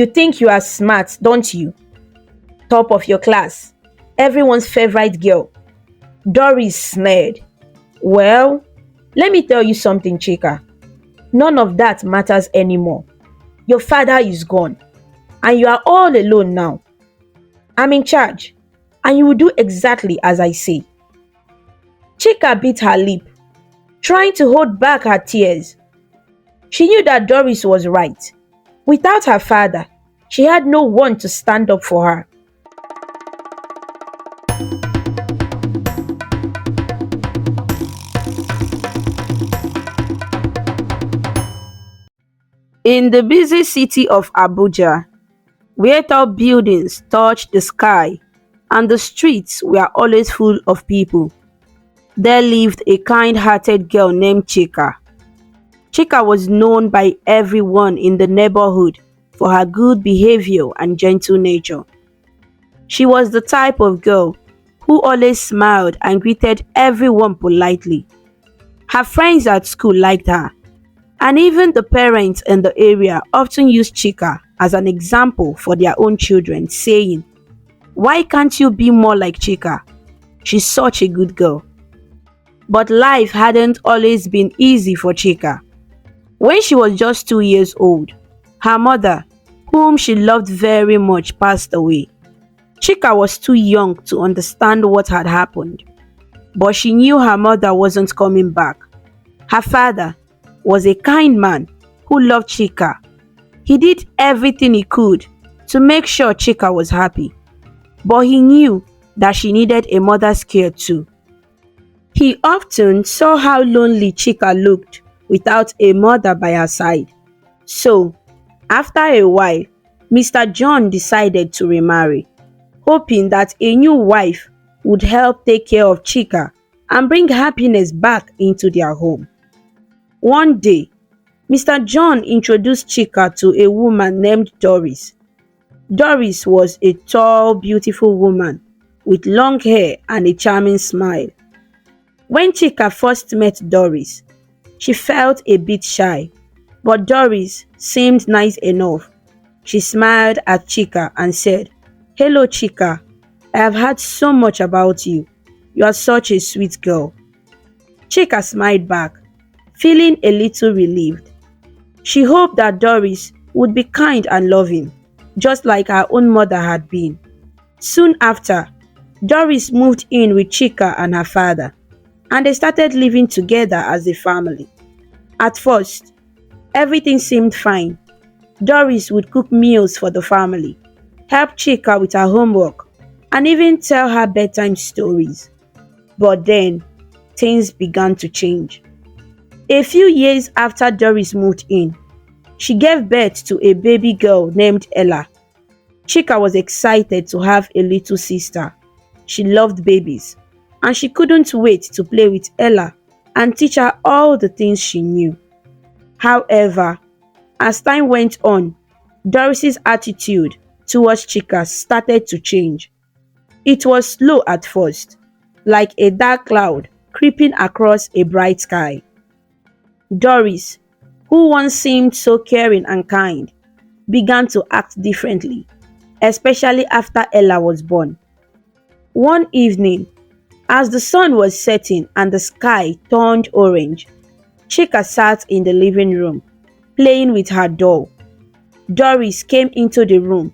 You think you are smart, don't you? Top of your class, everyone's favorite girl. Doris sneered. Well, let me tell you something, Chika. None of that matters anymore. Your father is gone, and you are all alone now. I'm in charge, and you will do exactly as I say. Chika bit her lip, trying to hold back her tears. She knew that Doris was right. Without her father, she had no one to stand up for her. In the busy city of Abuja, where tall buildings touched the sky and the streets were always full of people, there lived a kind-hearted girl named Chika. Chika was known by everyone in the neighborhood for her good behavior and gentle nature. She was the type of girl who always smiled and greeted everyone politely. Her friends at school liked her, and even the parents in the area often used Chika as an example for their own children, saying, "Why can't you be more like Chika? She's such a good girl." But life hadn't always been easy for Chika. When she was just 2 years old, her mother, whom she loved very much, passed away. Chika was too young to understand what had happened, but she knew her mother wasn't coming back. Her father was a kind man who loved Chika. He did everything he could to make sure Chika was happy, but he knew that she needed a mother's care too. He often saw how lonely Chika looked without a mother by her side. So, after a while, Mr. John decided to remarry, hoping that a new wife would help take care of Chika and bring happiness back into their home. One day, Mr. John introduced Chika to a woman named Doris. Doris was a tall, beautiful woman with long hair and a charming smile. When Chika first met Doris, she felt a bit shy, but Doris seemed nice enough. She smiled at Chika and said, "Hello Chika, I have heard so much about you. You are such a sweet girl." Chika smiled back, feeling a little relieved. She hoped that Doris would be kind and loving, just like her own mother had been. Soon after, Doris moved in with Chika and her father, and they started living together as a family. At first, everything seemed fine. Doris would cook meals for the family, help Chika with her homework, and even tell her bedtime stories. But then, things began to change. A few years after Doris moved in, she gave birth to a baby girl named Ella. Chika was excited to have a little sister. She loved babies, and she couldn't wait to play with Ella and teach her all the things she knew. However, as time went on, Doris's attitude towards Chika started to change. It was slow at first, like a dark cloud creeping across a bright sky. Doris, who once seemed so caring and kind, began to act differently, especially after Ella was born. One evening, as the sun was setting and the sky turned orange, Chika sat in the living room, playing with her doll. Doris came into the room,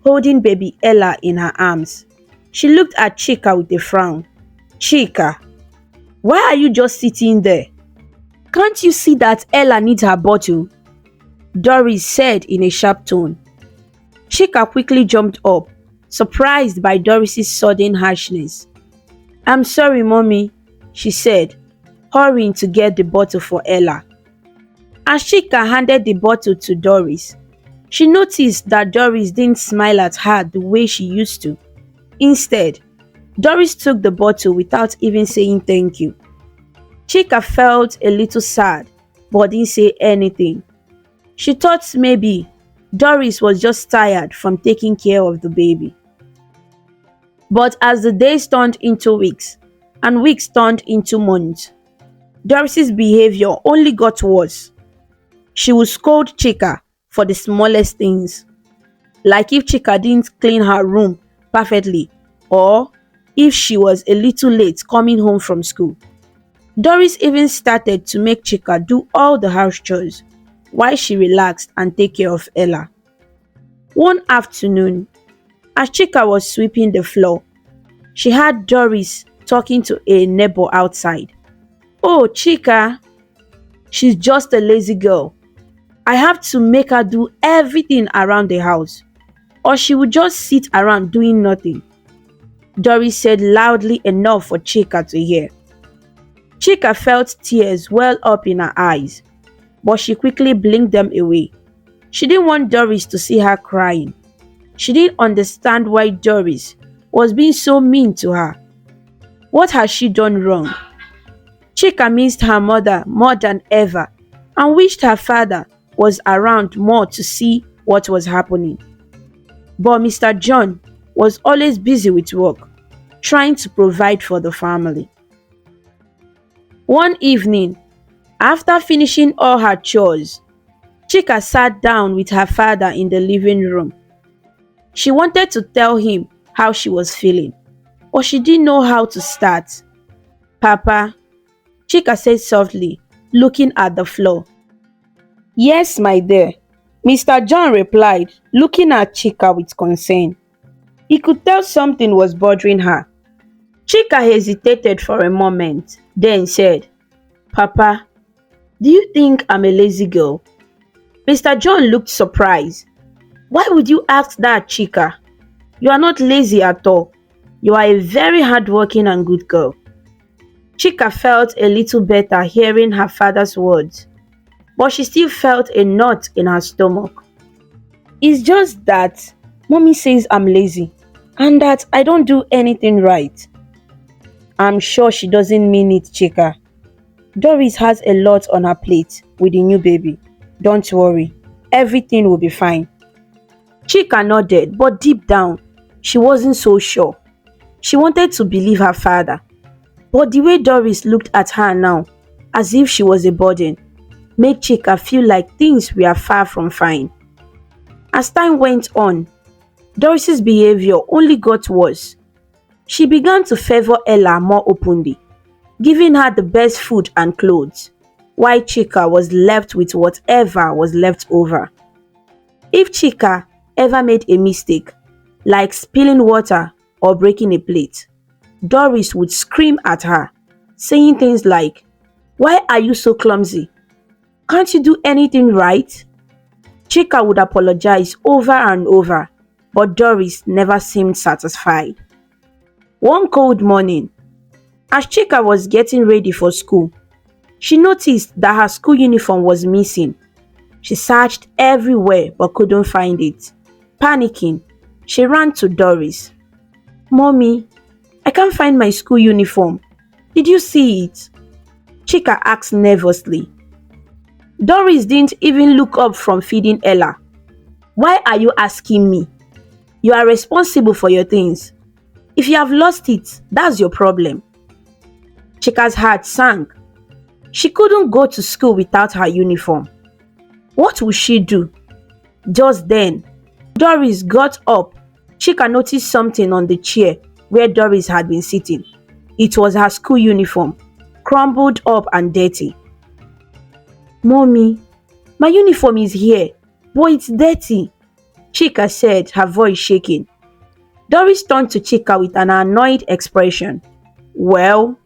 holding baby Ella in her arms. She looked at Chika with a frown. "Chika, why are you just sitting there? Can't you see that Ella needs her bottle?" Doris said in a sharp tone. Chika quickly jumped up, surprised by Doris's sudden harshness. "I'm sorry, Mommy," she said, hurrying to get the bottle for Ella. As Chika handed the bottle to Doris, she noticed that Doris didn't smile at her the way she used to. Instead, Doris took the bottle without even saying thank you. Chika felt a little sad, but didn't say anything. She thought maybe Doris was just tired from taking care of the baby. But as the days turned into weeks, and weeks turned into months, Doris's behavior only got worse. She would scold Chika for the smallest things. like if Chika didn't clean her room perfectly or if she was a little late coming home from school. Doris even started to make Chika do all the house chores while she relaxed and take care of Ella. One afternoon, as Chika was sweeping the floor, she heard Doris talking to a neighbor outside. "Oh, Chika, she's just a lazy girl. I have to make her do everything around the house, or she would just sit around doing nothing," Doris said loudly enough for Chika to hear. Chika felt tears well up in her eyes, but she quickly blinked them away. She didn't want Doris to see her crying. She didn't understand why Doris was being so mean to her. What had she done wrong? Chika missed her mother more than ever and wished her father was around more to see what was happening. But Mr. John was always busy with work, trying to provide for the family. One evening, after finishing all her chores, Chika sat down with her father in the living room. She wanted to tell him how she was feeling, but she didn't know how to start. "Papa," Chika said softly, looking at the floor. "Yes, my dear," Mr. John replied, looking at Chika with concern. He could tell something was bothering her. Chika hesitated for a moment, then said, "Papa, do you think I'm a lazy girl?" Mr. John looked surprised. "Why would you ask that, Chika? You are not lazy at all. You are a very hardworking and good girl." Chika felt a little better hearing her father's words, but she still felt a knot in her stomach. "It's just that mommy says I'm lazy and that I don't do anything right." "I'm sure she doesn't mean it, Chika. Doris has a lot on her plate with the new baby. Don't worry, everything will be fine." Chika nodded, but deep down, she wasn't so sure. She wanted to believe her father, but the way Doris looked at her now, as if she was a burden, made Chika feel like things were far from fine. As time went on, Doris's behavior only got worse. She began to favor Ella more openly, giving her the best food and clothes, while Chika was left with whatever was left over. If Chika ever made a mistake, like spilling water or breaking a plate, Doris would scream at her, saying things like, "Why are you so clumsy? Can't you do anything right?" Chika would apologize over and over, but Doris never seemed satisfied. One cold morning, as Chika was getting ready for school, she noticed that her school uniform was missing. She searched everywhere but couldn't find it. Panicking, she ran to Doris. "Mommy, I can't find my school uniform. Did you see it?" Chika asked nervously. Doris didn't even look up from feeding Ella. "Why are you asking me? You are responsible for your things. If you have lost it, that's your problem." Chika's heart sank. She couldn't go to school without her uniform. What would she do? Just then, Doris got up. Chika noticed something on the chair where Doris had been sitting. It was her school uniform, crumpled up and dirty. "Mommy, my uniform is here, but it's dirty," Chika said, her voice shaking. Doris turned to Chika with an annoyed expression. "Well,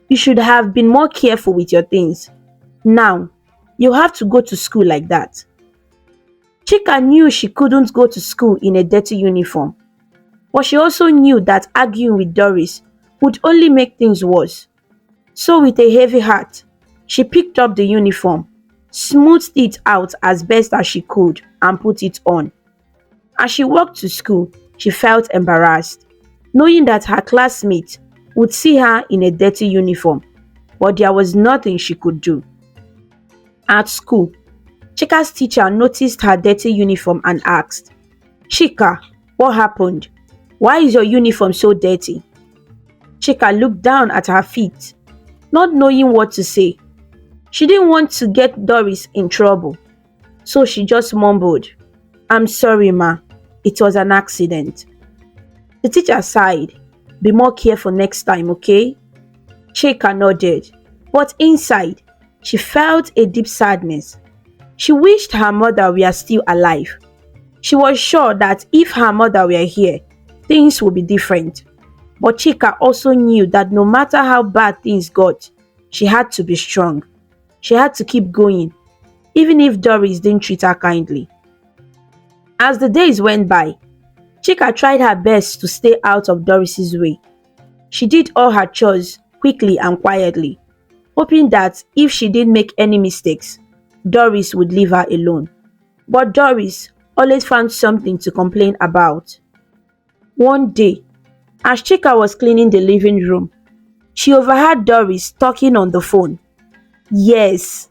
you should have been more careful with your things. Now, you have to go to school like that." Chika knew she couldn't go to school in a dirty uniform, but she also knew that arguing with Doris would only make things worse. So with a heavy heart, she picked up the uniform, smoothed it out as best as she could, and put it on. As she walked to school, she felt embarrassed, knowing that her classmates would see her in a dirty uniform, but there was nothing she could do. At school, Chika's teacher noticed her dirty uniform and asked, "Chika, what happened? Why is your uniform so dirty?" Chika looked down at her feet, not knowing what to say. She didn't want to get Doris in trouble, so she just mumbled, "I'm sorry, ma." it was an accident. The teacher sighed. Be more careful next time, okay? Chika nodded, but inside, she felt a deep sadness. She wished her mother were still alive. She was sure that if her mother were here, things would be different. But Chika also knew that no matter how bad things got, she had to be strong. She had to keep going, even if Doris didn't treat her kindly. As the days went by, Chika tried her best to stay out of Doris's way. She did all her chores quickly and quietly, hoping that if she didn't make any mistakes, Doris would leave her alone. But Doris always found something to complain about. One day, as Chika was cleaning the living room, she overheard Doris talking on the phone. Yes,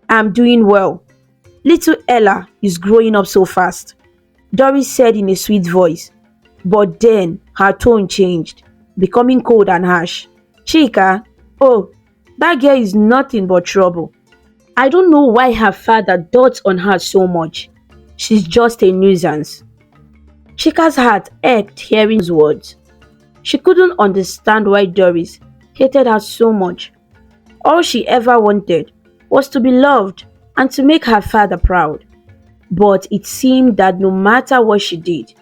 I'm doing well. Little Ella is growing up so fast, Doris said in a sweet voice. But then her tone changed, becoming cold and harsh. Chika, oh, that girl is nothing but trouble. I don't know why her father dotes on her so much. She's just a nuisance. Chika's heart ached hearing those words. She couldn't understand why Doris hated her so much. All she ever wanted was to be loved and to make her father proud. But it seemed that no matter what she did,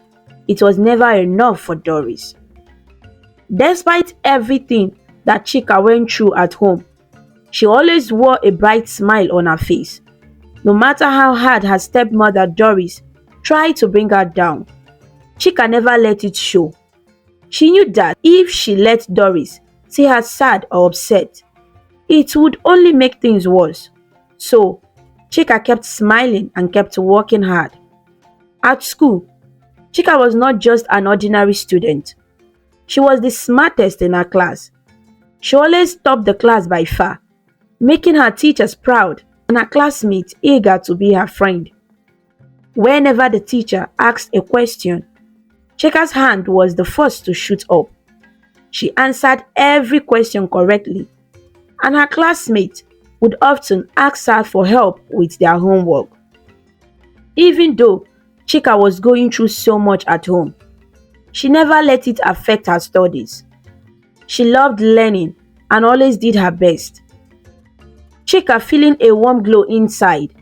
it was never enough for Doris. Despite everything that Chika went through at home, she always wore a bright smile on her face. No matter how hard her stepmother Doris tried to bring her down, Chika never let it show. She knew that if she let Doris see her sad or upset, it would only make things worse. So, Chika kept smiling and kept working hard. At school, Chika was not just an ordinary student. She was the smartest in her class. She always topped the class by far, making her teachers proud and her classmates eager to be her friend. Whenever the teacher asked a question, Chika's hand was the first to shoot up. She answered every question correctly, and her classmates would often ask her for help with their homework. Even though Chika was going through so much at home, she never let it affect her studies. She loved learning and always did her best. Chika feeling a warm glow inside,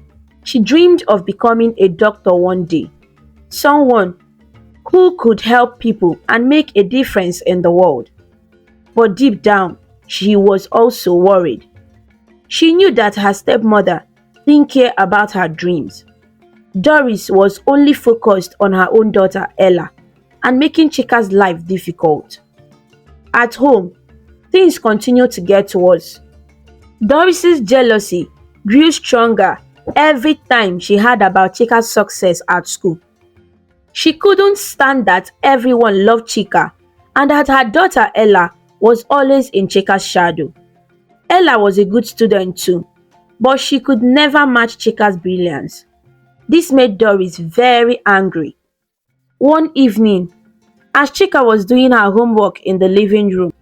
she dreamed of becoming a doctor one day, someone who could help people and make a difference in the world. But deep down, she was also worried. She knew that her stepmother didn't care about her dreams. Doris was only focused on her own daughter Ella and making Chika's life difficult. At home, things continued to get worse. Doris's jealousy grew stronger every time she heard about Chika's success at school. She couldn't stand that everyone loved Chika and that her daughter Ella was always in Chika's shadow. Ella was a good student too, but she could never match Chika's brilliance. This made Doris very angry. One evening, as Chika was doing her homework in the living room,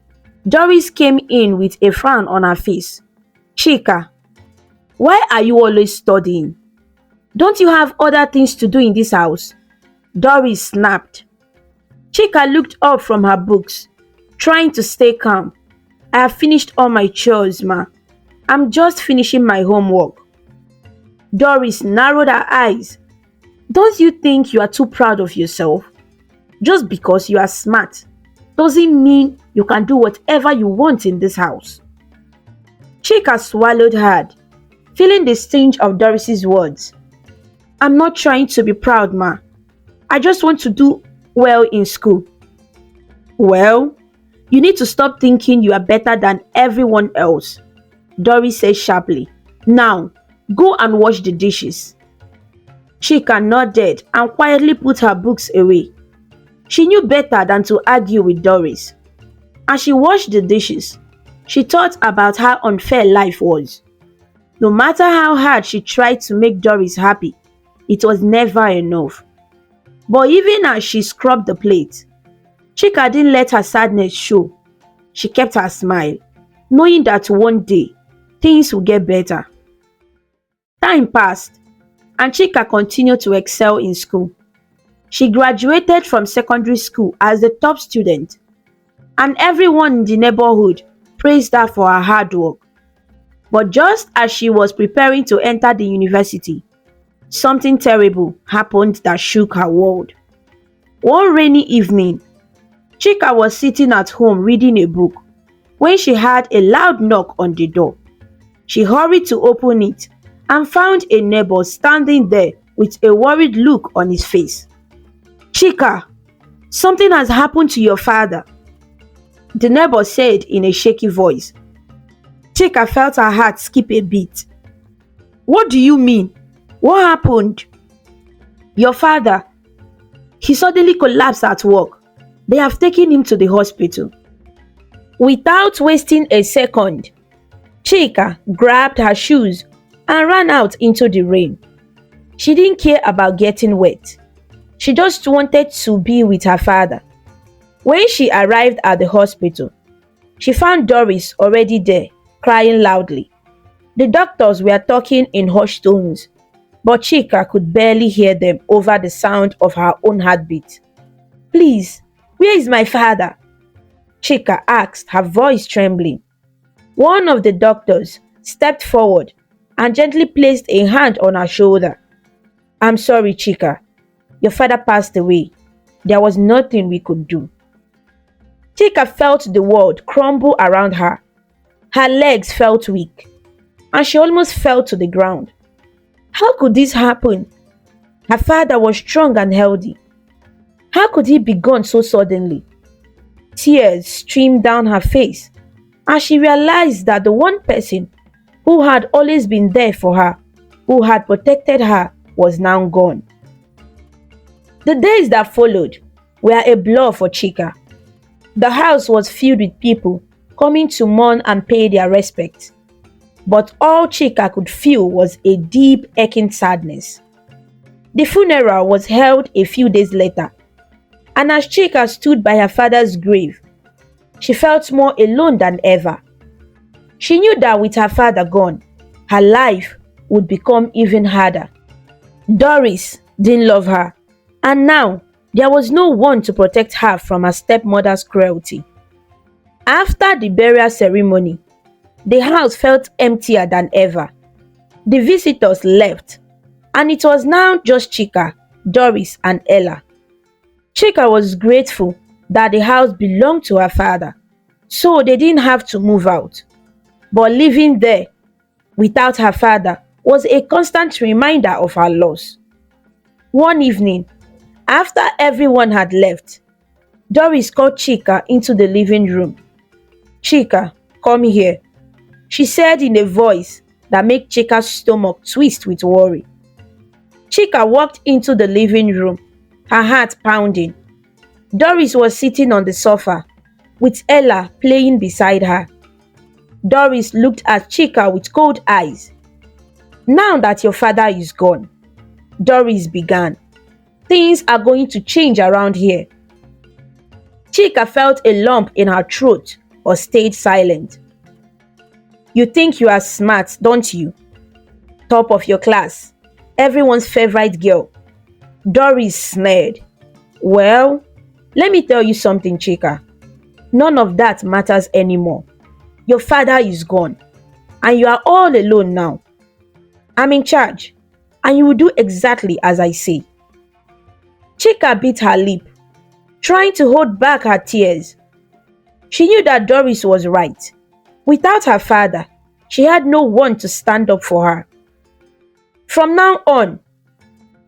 Doris came in with a frown on her face. Chika, why are you always studying? Don't you have other things to do in this house? Doris snapped. Chika looked up from her books, trying to stay calm. I have finished all my chores, ma. I'm just finishing my homework. Doris narrowed her eyes. Don't you think you are too proud of yourself? Just because you are smart doesn't mean you can do whatever you want in this house. Chika swallowed hard, feeling the sting of Doris's words. I'm not trying to be proud, ma. I just want to do well in school. Well, you need to stop thinking you are better than everyone else, Doris said sharply. Now, go and wash the dishes. Chika nodded and quietly put her books away. She knew better than to argue with Doris. As she washed the dishes, she thought about how unfair life was. No matter how hard she tried to make Doris happy, it was never enough. But even as she scrubbed the plate, Chika didn't let her sadness show. She kept her smile, knowing that one day, things would get better. Time passed, and Chika continued to excel in school. She graduated from secondary school as the top student, and everyone in the neighborhood praised her for her hard work. But just as she was preparing to enter the university, something terrible happened that shook her world. One rainy evening, Chika was sitting at home reading a book when she heard a loud knock on the door. She hurried to open it and found a neighbor standing there with a worried look on his face. "Chika, something has happened to your father," the neighbor said in a shaky voice. Chika felt her heart skip a beat. "What do you mean? What happened?" "Your father. He suddenly collapsed at work. They have taken him to the hospital." Without wasting a second, Chika grabbed her shoes and ran out into the rain. She didn't care about getting wet. She just wanted to be with her father. When she arrived at the hospital, she found Doris already there, crying loudly. The doctors were talking in hushed tones, but Chika could barely hear them over the sound of her own heartbeat. "Please, where is my father?" Chika asked, her voice trembling. One of the doctors stepped forward and gently placed a hand on her shoulder. "I'm sorry, Chika. Your father passed away. There was nothing we could do." Chika felt the world crumble around her. Her legs felt weak, and she almost fell to the ground. How could this happen? Her father was strong and healthy. How could he be gone so suddenly? Tears streamed down her face as she realized that the one person who had always been there for her, who had protected her, was now gone. The days that followed were a blur for Chika. The house was filled with people coming to mourn and pay their respects. But all Chika could feel was a deep, aching sadness. The funeral was held a few days later, and as Chika stood by her father's grave, she felt more alone than ever. She knew that with her father gone, her life would become even harder. Doris didn't love her, and now there was no one to protect her from her stepmother's cruelty. After the burial ceremony, the house felt emptier than ever. The visitors left, and it was now just Chika, Doris, and Ella. Chika was grateful that the house belonged to her father, so they didn't have to move out. But living there without her father was a constant reminder of her loss. One evening, after everyone had left, Doris called Chika into the living room. "Chika, come here," she said in a voice that made Chika's stomach twist with worry. Chika walked into the living room, her heart pounding. Doris was sitting on the sofa, with Ella playing beside her. Doris looked at Chika with cold eyes. "Now that your father is gone," Doris began, "things are going to change around here." Chika felt a lump in her throat but stayed silent. "You think you are smart, don't you? Top of your class, everyone's favorite girl." Doris sneered. "Well, let me tell you something, Chika. None of that matters anymore. Your father is gone, and you are all alone now. I'm in charge, and you will do exactly as I say." Chika bit her lip, trying to hold back her tears. She knew that Doris was right. Without her father, she had no one to stand up for her. "From now on,"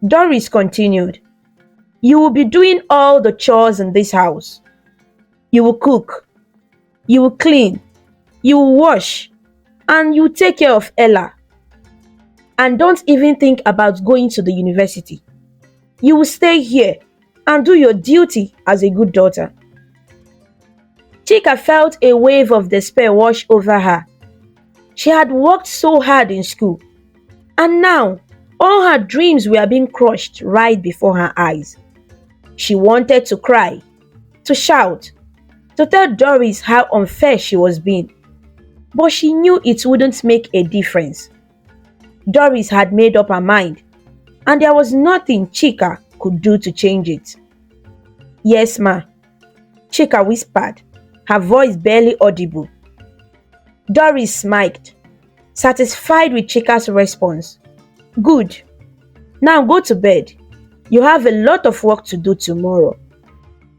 Doris continued, "you will be doing all the chores in this house. You will cook, you will clean, you will wash, and you will take care of Ella. And don't even think about going to the university. You will stay here and do your duty as a good daughter." Chika felt a wave of despair wash over her. She had worked so hard in school, and now all her dreams were being crushed right before her eyes. She wanted to cry, to shout, to tell Doris how unfair she was being, but she knew it wouldn't make a difference. Doris had made up her mind, and there was nothing Chika could do to change it. Yes, ma, Chika whispered, her voice barely audible. Doris smiled, satisfied with Chika's response. Good. Now go to bed. You have a lot of work to do tomorrow.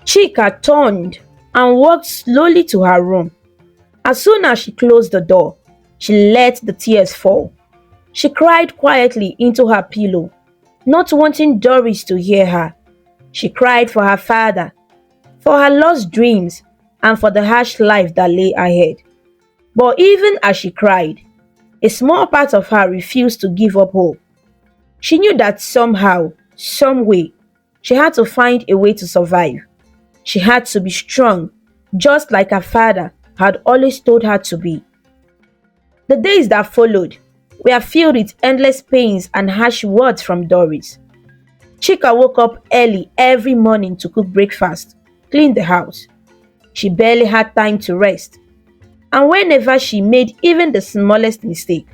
Chika turned and walked slowly to her room. As soon as she closed the door, she let the tears fall. She cried quietly into her pillow, not wanting Doris to hear her. She cried for her father, for her lost dreams, and for the harsh life that lay ahead. But even as she cried, a small part of her refused to give up hope. She knew that somehow, some way, she had to find a way to survive. She had to be strong, just like her father had always told her to be. The days that followed were filled with endless pains and harsh words from Doris. Chika woke up early every morning to cook breakfast, clean the house. She barely had time to rest. And whenever she made even the smallest mistake,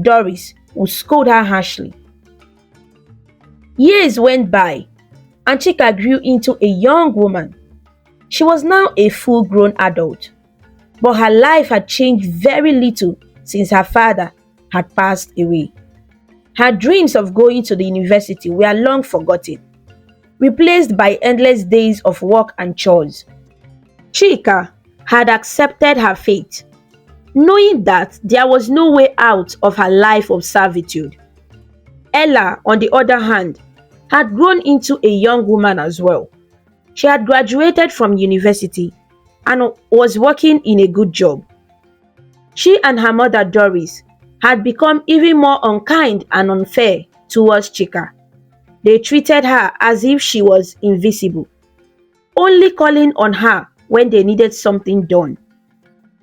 Doris would scold her harshly. Years went by, and Chika grew into a young woman. She was now a full-grown adult, but her life had changed very little since her father had passed away. Her dreams of going to the university were long forgotten, replaced by endless days of work and chores. Chika had accepted her fate, knowing that there was no way out of her life of servitude. Ella, on the other hand, had grown into a young woman as well. She had graduated from university and was working in a good job. She and her mother Doris had become even more unkind and unfair towards Chika. They treated her as if she was invisible, only calling on her when they needed something done.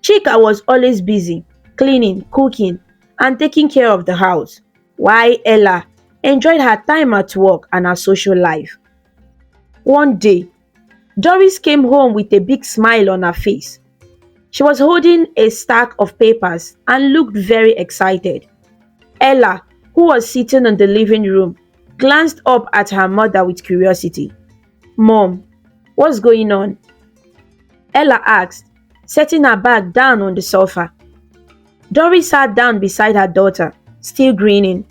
Chika was always busy, cleaning, cooking, and taking care of the house, while Ella enjoyed her time at work and her social life. One day, Doris came home with a big smile on her face. She was holding a stack of papers and looked very excited. Ella, who was sitting in the living room, glanced up at her mother with curiosity. Mom, what's going on? Ella asked, setting her bag down on the sofa. Doris sat down beside her daughter, still grinning.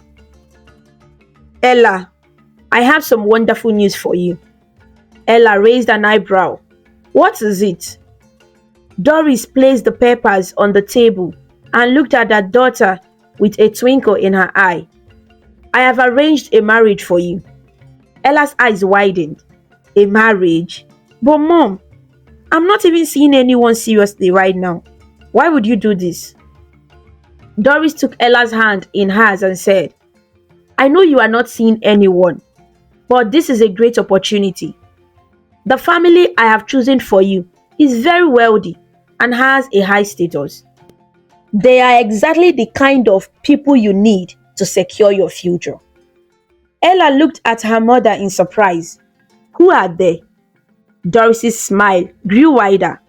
Ella, I have some wonderful news for you. Ella raised an eyebrow. What is it? Doris placed the papers on the table and looked at her daughter with a twinkle in her eye. I have arranged a marriage for you. Ella's eyes widened. A marriage? But Mom, I'm not even seeing anyone seriously right now. Why would you do this? Doris took Ella's hand in hers and said, I know you are not seeing anyone, but this is a great opportunity. The family I have chosen for you is very wealthy and has a high status. They are exactly the kind of people you need to secure your future. Ella looked at her mother in surprise. Who are they? Doris's smile grew wider.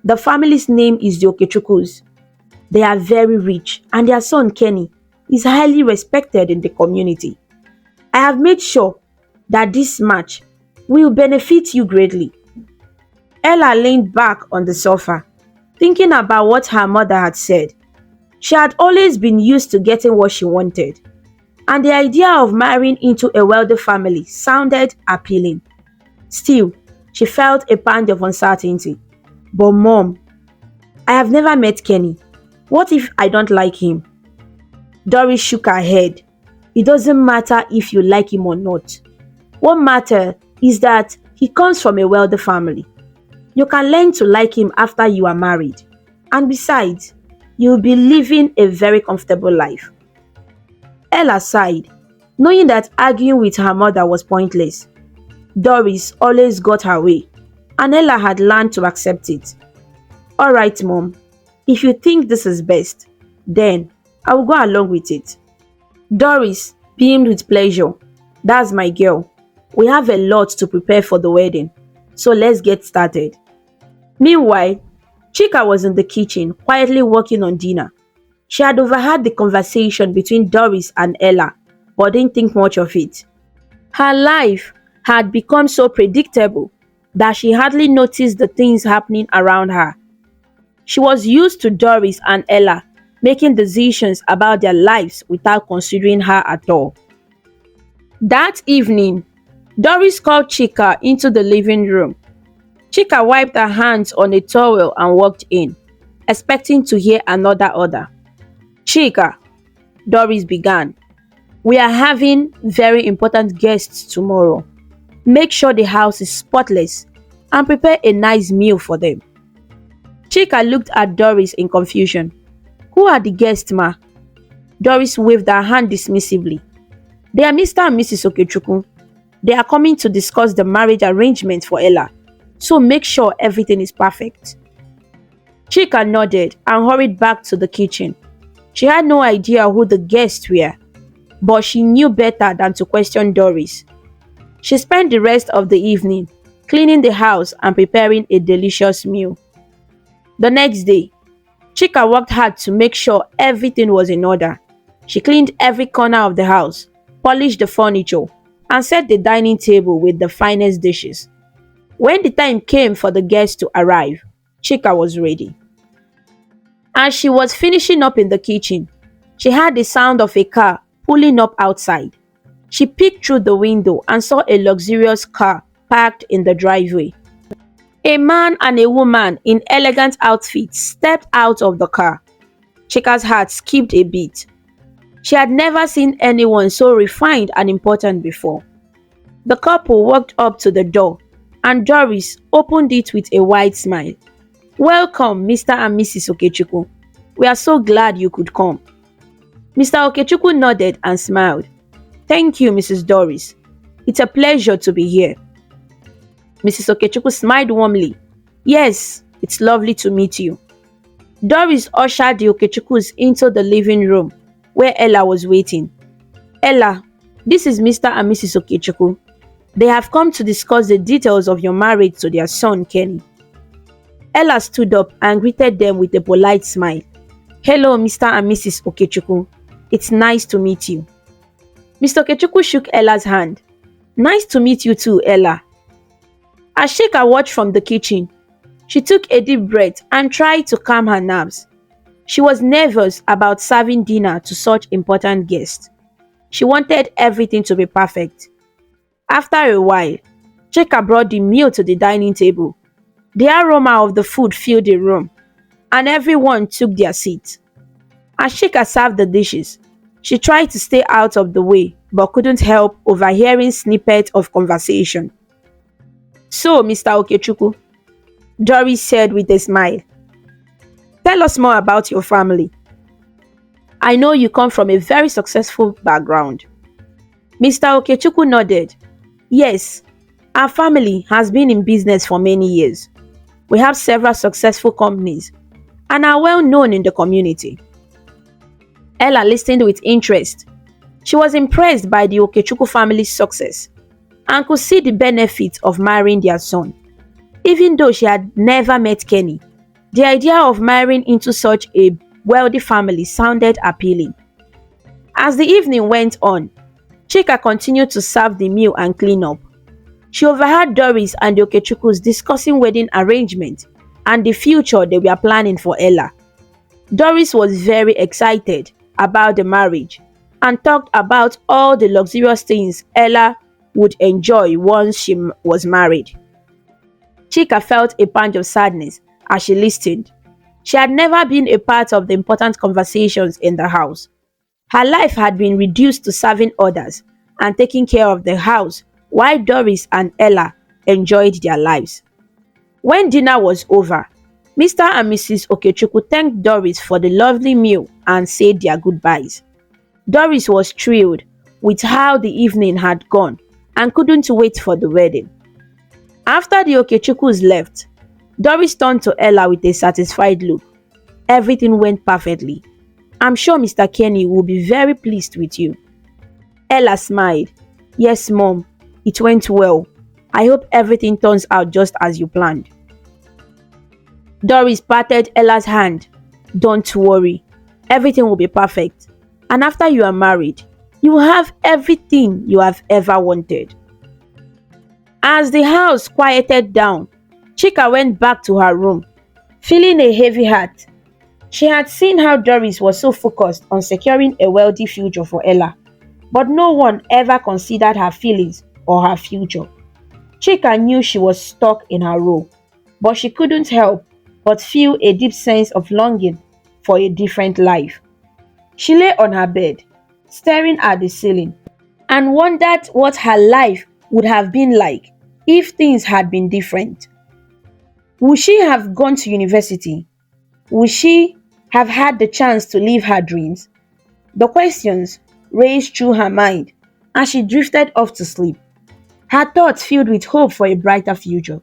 The family's name is the Okechukwus. They are very rich and their son Kenny is highly respected in the community. I have made sure that this match will benefit you greatly. Ella leaned back on the sofa, thinking about what her mother had said. She had always been used to getting what she wanted, and the idea of marrying into a wealthy family sounded appealing. Still, she felt a pang of uncertainty. But Mom, I have never met Kenny. What if I don't like him? Doris shook her head. It doesn't matter if you like him or not. What matters is that he comes from a wealthy family. You can learn to like him after you are married. And besides, you'll be living a very comfortable life. Ella sighed, knowing that arguing with her mother was pointless. Doris always got her way, and Ella had learned to accept it. Alright, Mom, if you think this is best, then I will go along with it. Doris beamed with pleasure. That's my girl. We have a lot to prepare for the wedding, so let's get started. Meanwhile, Chika was in the kitchen, quietly working on dinner. She had overheard the conversation between Doris and Ella, but didn't think much of it. Her life had become so predictable that she hardly noticed the things happening around her. She was used to Doris and Ella making decisions about their lives without considering her at all. That evening, Doris called Chika into the living room. Chika wiped her hands on a towel and walked in, expecting to hear another order. "Chika," Doris began, "we are having very important guests tomorrow. Make sure the house is spotless and prepare a nice meal for them." Chika looked at Doris in confusion. "Who are the guests, ma?" Doris waved her hand dismissively. "They are Mr. and Mrs. Okechukwu. They are coming to discuss the marriage arrangement for Ella, so make sure everything is perfect." Chika nodded and hurried back to the kitchen. She had no idea who the guests were, but she knew better than to question Doris. She spent the rest of the evening cleaning the house and preparing a delicious meal. The next day, Chika worked hard to make sure everything was in order. She cleaned every corner of the house, polished the furniture, and set the dining table with the finest dishes. When the time came for the guests to arrive, Chika was ready. As she was finishing up in the kitchen, she heard the sound of a car pulling up outside. She peeked through the window and saw a luxurious car parked in the driveway. A man and a woman in elegant outfits stepped out of the car. Chika's heart skipped a beat. She had never seen anyone so refined and important before. The couple walked up to the door, and Doris opened it with a wide smile. "Welcome, Mr. and Mrs. Okechukwu. We are so glad you could come." Mr. Okechukwu nodded and smiled. "Thank you, Mrs. Doris. It's a pleasure to be here." Mrs. Okechukwu smiled warmly. "Yes, it's lovely to meet you." Doris ushered the Okechukwus into the living room where Ella was waiting. "Ella, this is Mr. and Mrs. Okechukwu. They have come to discuss the details of your marriage to their son, Kenny." Ella stood up and greeted them with a polite smile. "Hello, Mr. and Mrs. Okechukwu. It's nice to meet you." Mr. Okechukwu shook Ella's hand. "Nice to meet you too, Ella." As Chika watched from the kitchen, she took a deep breath and tried to calm her nerves. She was nervous about serving dinner to such important guests. She wanted everything to be perfect. After a while, Chika brought the meal to the dining table. The aroma of the food filled the room, and everyone took their seats. As Chika served the dishes, she tried to stay out of the way but couldn't help overhearing snippets of conversation. "So, Mr. Okechukwu," Doris said with a smile, "tell us more about your family. I know you come from a very successful background." Mr. Okechukwu nodded. "Yes, our family has been in business for many years. We have several successful companies and are well known in the community." Ella listened with interest. She was impressed by the Okechukwu family's success and could see the benefits of marrying their son. Even though she had never met Kenny, the idea of marrying into such a wealthy family sounded appealing. As the evening went on, Chika continued to serve the meal and clean up. She overheard Doris and the Okechukwus discussing wedding arrangements and the future they were planning for Ella. Doris was very excited about the marriage and talked about all the luxurious things Ella would enjoy once she was married. Chika felt a punch of sadness as she listened. She had never been a part of the important conversations in the house. Her life had been reduced to serving others and taking care of the house while Doris and Ella enjoyed their lives. When dinner was over, Mr. and Mrs. Okechukwu thanked Doris for the lovely meal and said their goodbyes. Doris was thrilled with how the evening had gone and couldn't wait for the wedding. After the Okechukwus left, Doris turned to Ella with a satisfied look. "Everything went perfectly. I'm sure Mr. Kenny will be very pleased with you." Ella smiled. "Yes, Mom, it went well. I hope everything turns out just as you planned." Doris patted Ella's hand. "Don't worry. Everything will be perfect. And after you are married, you will have everything you have ever wanted." As the house quieted down, Chika went back to her room, feeling a heavy heart. She had seen how Doris was so focused on securing a wealthy future for Ella, but no one ever considered her feelings or her future. Chika knew she was stuck in her role, but she couldn't help but feel a deep sense of longing for a different life. She lay on her bed, staring at the ceiling, and wondered what her life would have been like if things had been different. Would she have gone to university? Would she have had the chance to live her dreams? The questions raced through her mind as she drifted off to sleep, her thoughts filled with hope for a brighter future,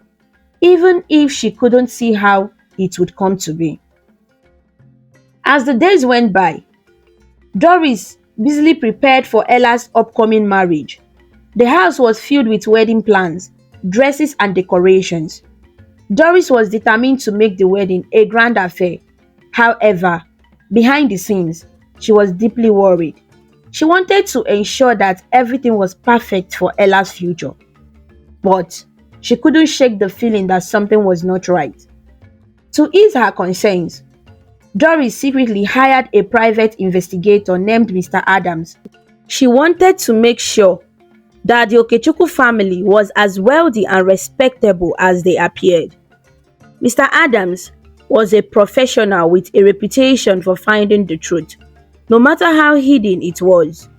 even if she couldn't see how it would come to be. As the days went by, Doris busily prepared for Ella's upcoming marriage. The house was filled with wedding plans, dresses, and decorations. Doris was determined to make the wedding a grand affair. However, behind the scenes, she was deeply worried. She wanted to ensure that everything was perfect for Ella's future, but she couldn't shake the feeling that something was not right. To ease her concerns, Doris secretly hired a private investigator named Mr. Adams. She wanted to make sure that the Okechukwu family was as wealthy and respectable as they appeared. Mr. Adams was a professional with a reputation for finding the truth, no matter how hidden it was.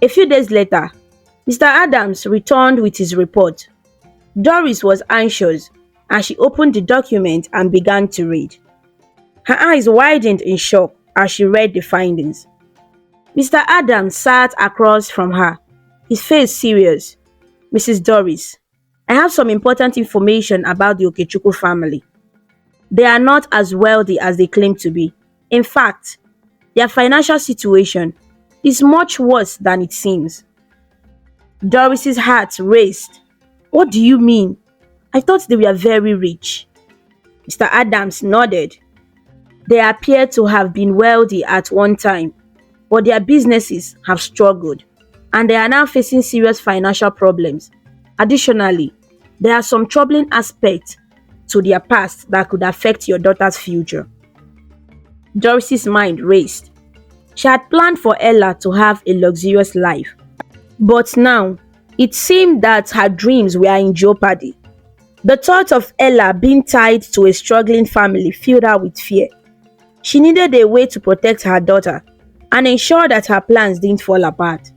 A few days later, Mr. Adams returned with his report. Doris was anxious as she opened the document and began to read. Her eyes widened in shock as she read the findings. Mr. Adams sat across from her, his face serious. "Mrs. Doris, I have some important information about the Okechukwu family. They are not as wealthy as they claim to be. In fact, their financial situation is much worse than it seems." Doris's heart raced. "What do you mean? I thought they were very rich." Mr. Adams nodded. "They appear to have been wealthy at one time, but their businesses have struggled, and they are now facing serious financial problems. Additionally, there are some troubling aspects to their past that could affect your daughter's future." Doris's mind raced. She had planned for Ella to have a luxurious life, but now it seemed that her dreams were in jeopardy. The thought of Ella being tied to a struggling family filled her with fear. She needed a way to protect her daughter and ensure that her plans didn't fall apart.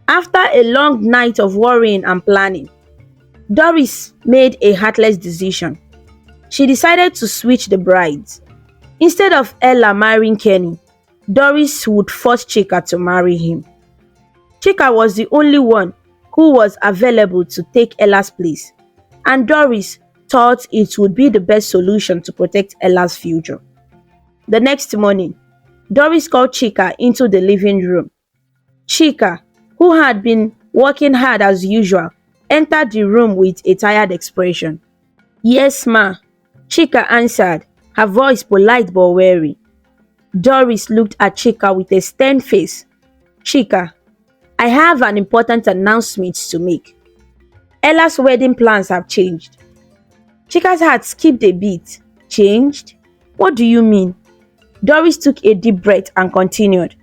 After a long night of worrying and planning, Doris made a heartless decision. She decided to switch the brides. Instead of Ella marrying Kenny, Doris would force Chika to marry him. Chika was the only one who was available to take Ella's place, and Doris thought it would be the best solution to protect Ella's future. The next morning, Doris called Chika into the living room. Chika, who had been working hard as usual, entered the room with a tired expression. "Yes, ma," Chika answered, her voice polite but wary. Doris looked at Chika with a stern face. "Chika, I have an important announcement to make. Ella's wedding plans have changed." Chika's heart skipped a beat. "Changed? What do you mean?" Doris took a deep breath and continued.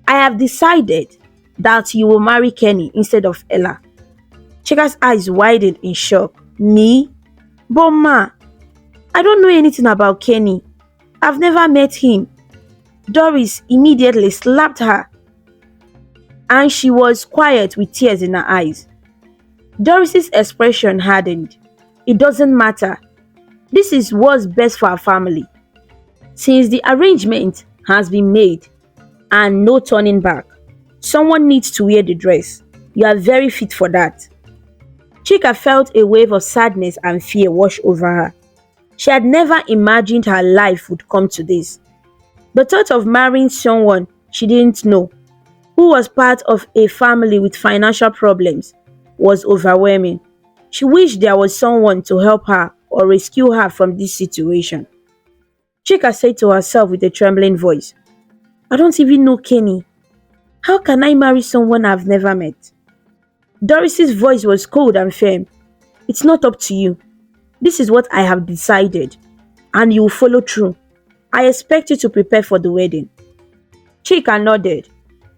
"I have decided that you will marry Kenny instead of Ella." Chika's eyes widened in shock. "Me? But ma, I don't know anything about Kenny. I've never met him." Doris immediately slapped her, and she was quiet with tears in her eyes. Doris's expression hardened. "It doesn't matter. This is what's best for our family. Since the arrangement has been made and no turning back, someone needs to wear the dress. You are very fit for that." Chika felt a wave of sadness and fear wash over her. She had never imagined her life would come to this. The thought of marrying someone she didn't know, who was part of a family with financial problems, was overwhelming. She wished there was someone to help her or rescue her from this situation. Chika said to herself with a trembling voice, "I don't even know Kenny. How can I marry someone I've never met?" Doris's voice was cold and firm. It's not up to you. This is what I have decided, and you will follow through. I expect you to prepare for the wedding. Chika nodded.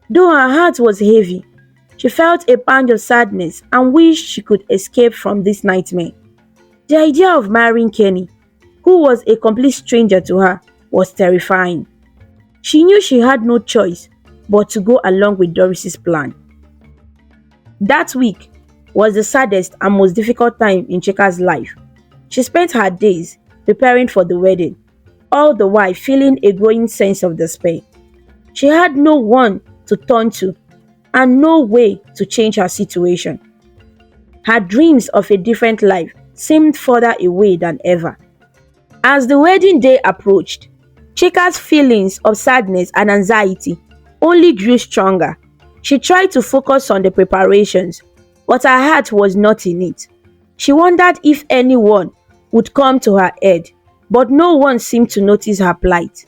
Though her heart was heavy, she felt a pang of sadness and wished she could escape from this nightmare. The idea of marrying Kenny, who was a complete stranger to her, was terrifying. She knew she had no choice but to go along with Doris's plan. That week was the saddest and most difficult time in Chika's life. She spent her days preparing for the wedding, all the while feeling a growing sense of despair. She had no one to turn to and no way to change her situation. Her dreams of a different life seemed further away than ever. As the wedding day approached, Chika's feelings of sadness and anxiety only grew stronger. She tried to focus on the preparations, but her heart was not in it. She wondered if anyone would come to her aid, but no one seemed to notice her plight.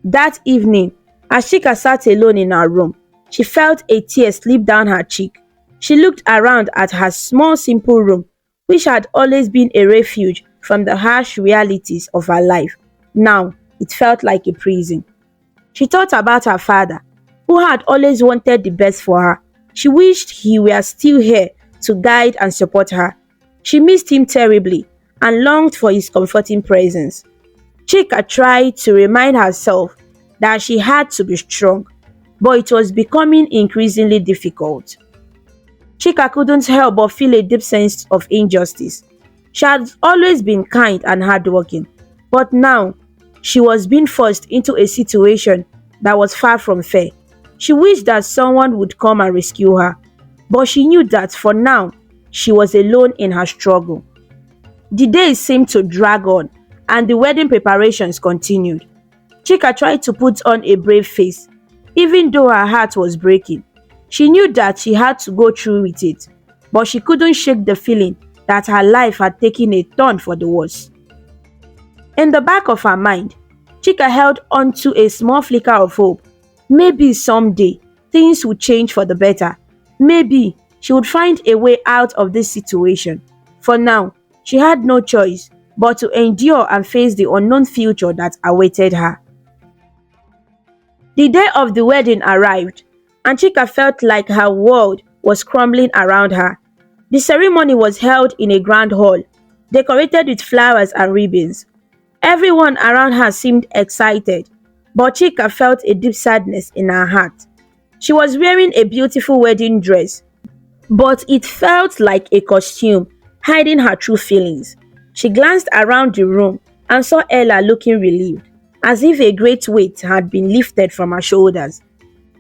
That evening, as Chika sat alone in her room, she felt a tear slip down her cheek. She looked around at her small simple room, which had always been a refuge from the harsh realities of her life. Now, it felt like a prison. She thought about her father, who had always wanted the best for her. She wished he were still here to guide and support her. She missed him terribly and longed for his comforting presence. Chika tried to remind herself that she had to be strong, but it was becoming increasingly difficult. Chika couldn't help but feel a deep sense of injustice. She had always been kind and hardworking, but now she was being forced into a situation that was far from fair. She wished that someone would come and rescue her, but she knew that for now, she was alone in her struggle. The days seemed to drag on, and the wedding preparations continued. Chika tried to put on a brave face, even though her heart was breaking. She knew that she had to go through with it, but she couldn't shake the feeling that her life had taken a turn for the worse. In the back of her mind, Chika held on to a small flicker of hope. Maybe someday, things would change for the better. Maybe she would find a way out of this situation. For now, she had no choice but to endure and face the unknown future that awaited her. The day of the wedding arrived, and Chika felt like her world was crumbling around her. The ceremony was held in a grand hall, decorated with flowers and ribbons. Everyone around her seemed excited, but Chika felt a deep sadness in her heart. She was wearing a beautiful wedding dress, but it felt like a costume, hiding her true feelings. She glanced around the room and saw Ella looking relieved, as if a great weight had been lifted from her shoulders.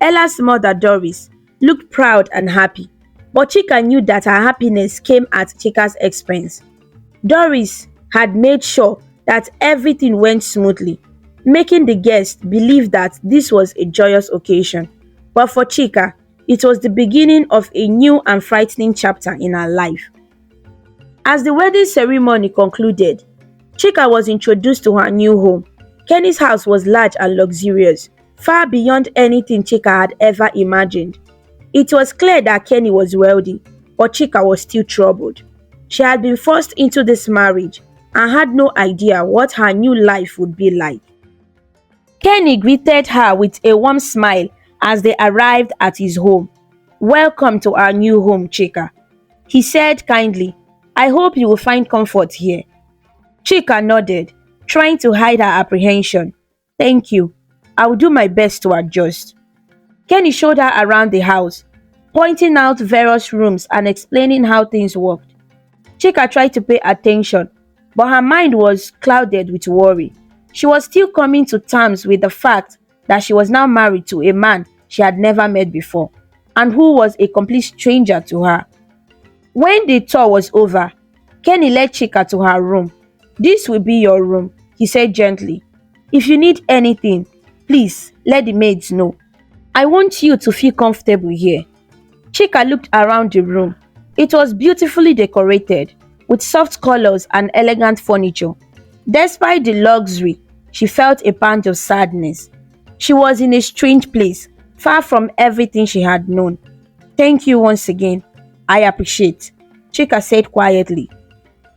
Ella's mother, Doris, looked proud and happy, but Chika knew that her happiness came at Chika's expense. Doris had made sure that everything went smoothly, making the guests believe that this was a joyous occasion. But for Chika, it was the beginning of a new and frightening chapter in her life. As the wedding ceremony concluded, Chika was introduced to her new home. Kenny's house was large and luxurious, far beyond anything Chika had ever imagined. It was clear that Kenny was wealthy, but Chika was still troubled. She had been forced into this marriage and had no idea what her new life would be like. Kenny greeted her with a warm smile as they arrived at his home. "Welcome to our new home, Chika," he said kindly. "I hope you will find comfort here." Chika nodded, trying to hide her apprehension. "Thank you. I will do my best to adjust." Kenny showed her around the house, pointing out various rooms and explaining how things worked. Chika tried to pay attention, but her mind was clouded with worry. She was still coming to terms with the fact that she was now married to a man she had never met before, and who was a complete stranger to her. When the tour was over, Kenny led Chika to her room. "This will be your room," he said gently. "If you need anything, please let the maids know. I want you to feel comfortable here." Chika looked around the room. It was beautifully decorated, with soft colors and elegant furniture. Despite the luxury, she felt a pang of sadness. She was in a strange place, far from everything she had known. "Thank you once again. I appreciate, Chika said quietly.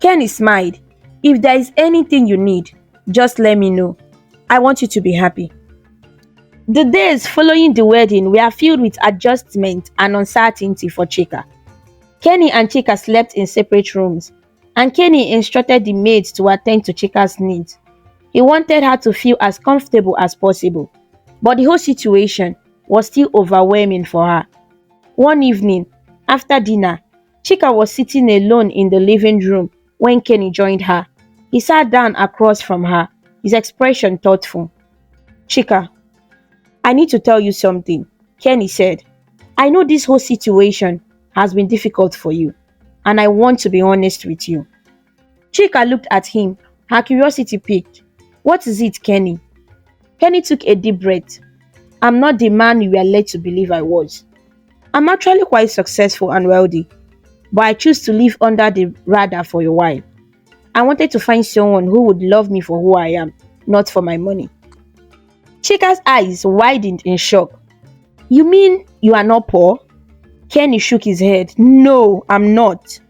Kenny smiled. If there is anything you need, just let me know. I want you to be happy. The days following the wedding were filled with adjustment and uncertainty for Chika. Kenny and Chika slept in separate rooms, and Kenny instructed the maids to attend to Chika's needs. He wanted her to feel as comfortable as possible, but the whole situation was still overwhelming for her. One evening, after dinner, Chika was sitting alone in the living room when Kenny joined her. He sat down across from her, his expression thoughtful. Chika, I need to tell you something, Kenny said. I know this whole situation has been difficult for you, and I want to be honest with you. Chika looked at him, her curiosity piqued. What is it, Kenny? Kenny took a deep breath. I'm not the man you were led to believe I was. I'm actually quite successful and wealthy, but I choose to live under the radar for a while. I wanted to find someone who would love me for who I am, not for my money. Chika's eyes widened in shock. You mean you are not poor? Kenny shook his head. No, I'm not.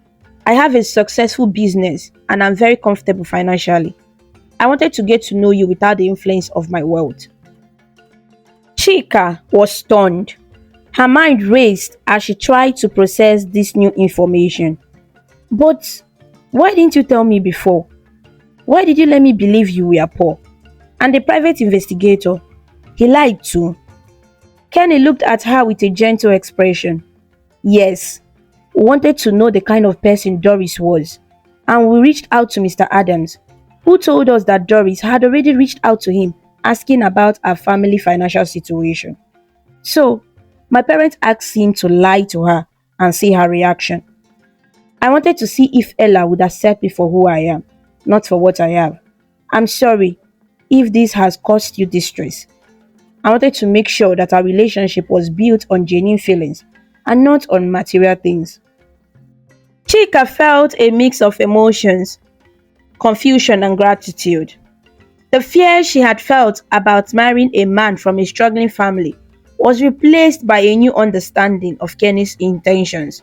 I have a successful business and I'm very comfortable financially. I wanted to get to know you without the influence of my wealth. Chika was stunned. Her mind raced as she tried to process this new information. But why didn't you tell me before? Why did you let me believe you were poor? And the private investigator, he lied too. Kenny looked at her with a gentle expression. Yes, we wanted to know the kind of person Doris was, and we reached out to Mr. Adams, who told us that Doris had already reached out to him asking about our family financial situation. So, my parents asked him to lie to her and see her reaction. I wanted to see if Ella would accept me for who I am, not for what I have. I'm sorry if this has caused you distress. I wanted to make sure that our relationship was built on genuine feelings and not on material things. Chika felt a mix of emotions, confusion and gratitude. The fear she had felt about marrying a man from a struggling family was replaced by a new understanding of Kenny's intentions.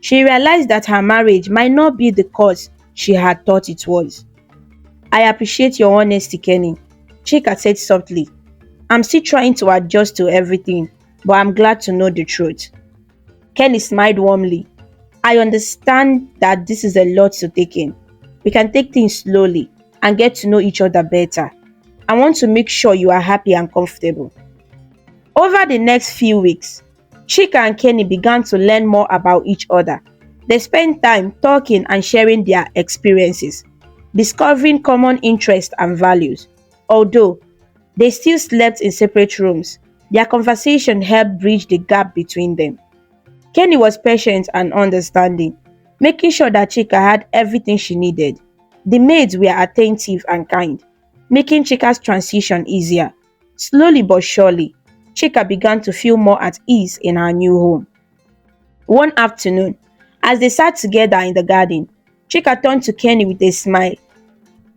She realized that her marriage might not be the cause she had thought it was. I appreciate your honesty, Kenny, Chika said softly. I'm still trying to adjust to everything, but I'm glad to know the truth. Kenny smiled warmly. I understand that this is a lot to take in. We can take things slowly and get to know each other better. I want to make sure you are happy and comfortable. Over the next few weeks, Chika and Kenny began to learn more about each other. They spent time talking and sharing their experiences, discovering common interests and values. Although they still slept in separate rooms, their conversation helped bridge the gap between them. Kenny was patient and understanding, making sure that Chika had everything she needed. The maids were attentive and kind, making Chika's transition easier. Slowly but surely, Chika began to feel more at ease in her new home. One afternoon, as they sat together in the garden, Chika turned to Kenny with a smile.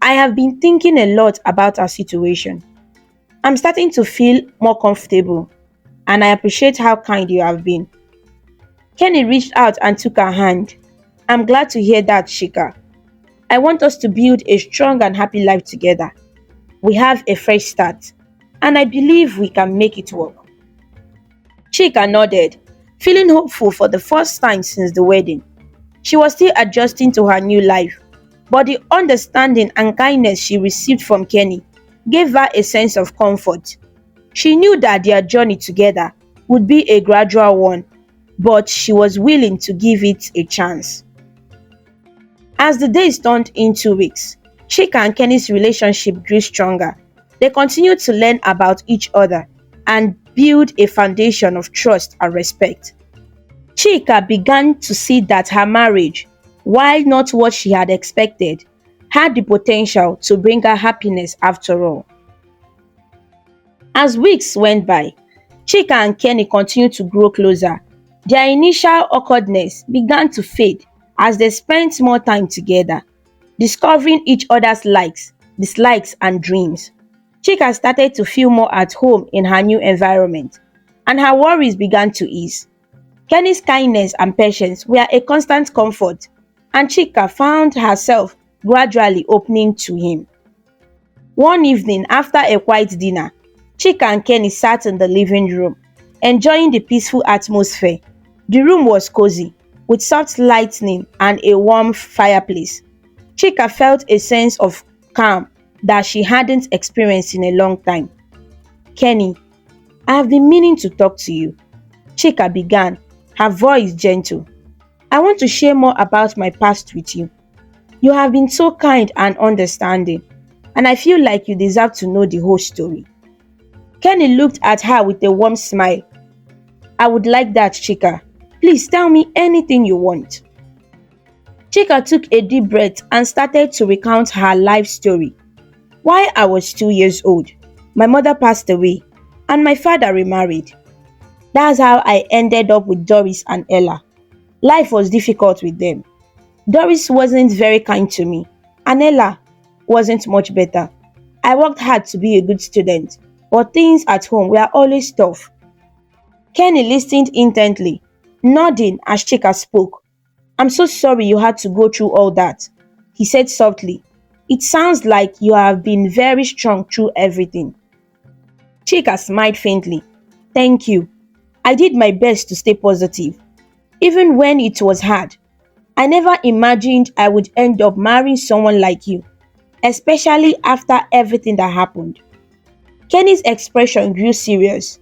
I have been thinking a lot about our situation. I'm starting to feel more comfortable, and I appreciate how kind you have been. Kenny reached out and took her hand. I'm glad to hear that, Chika. I want us to build a strong and happy life together. We have a fresh start, and I believe we can make it work. Chika nodded, feeling hopeful for the first time since the wedding. She was still adjusting to her new life, but the understanding and kindness she received from Kenny gave her a sense of comfort. She knew that their journey together would be a gradual one, but she was willing to give it a chance. As the days turned into weeks, Chika and Kenny's relationship grew stronger. They continued to learn about each other and build a foundation of trust and respect. Chika began to see that her marriage, while not what she had expected, had the potential to bring her happiness after all. As weeks went by, Chika and Kenny continued to grow closer. Their initial awkwardness began to fade as they spent more time together, discovering each other's likes, dislikes, and dreams. Chika started to feel more at home in her new environment, and her worries began to ease. Kenny's kindness and patience were a constant comfort, and Chika found herself gradually opening to him. One evening after a quiet dinner, Chika and Kenny sat in the living room, enjoying the peaceful atmosphere. The room was cozy, with soft lighting and a warm fireplace. Chika felt a sense of calm that she hadn't experienced in a long time. Kenny, I have been meaning to talk to you, Chika began, her voice gentle. I want to share more about my past with you. You have been so kind and understanding, and I feel like you deserve to know the whole story. Kenny looked at her with a warm smile. I would like that, Chika. Please tell me anything you want. Chika took a deep breath and started to recount her life story. While I was 2 years old, my mother passed away and my father remarried. That's how I ended up with Doris and Ella. Life was difficult with them. Doris wasn't very kind to me, and Ella wasn't much better. I worked hard to be a good student, but things at home were always tough. Kenny listened intently, nodding as Chika spoke. I'm so sorry you had to go through all that, he said softly. It sounds like you have been very strong through everything. Chika smiled faintly. Thank you. I did my best to stay positive, even when it was hard. I never imagined I would end up marrying someone like you, especially after everything that happened. Kenny's expression grew serious.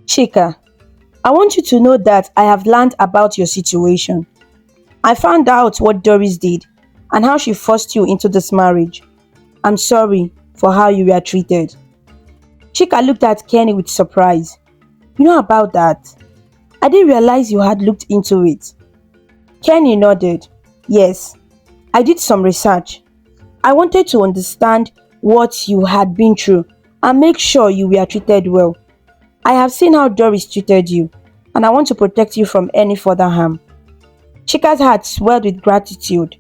Chika, I want you to know that I have learned about your situation. I found out what Doris did and how she forced you into this marriage. I'm sorry for how you were treated. Chika looked at Kenny with surprise. You know about that? I didn't realize you had looked into it. Kenny nodded. Yes, I did some research. I wanted to understand what you had been through and make sure you were treated well. I have seen how Doris treated you, and I want to protect you from any further harm. Chika's heart swelled with gratitude.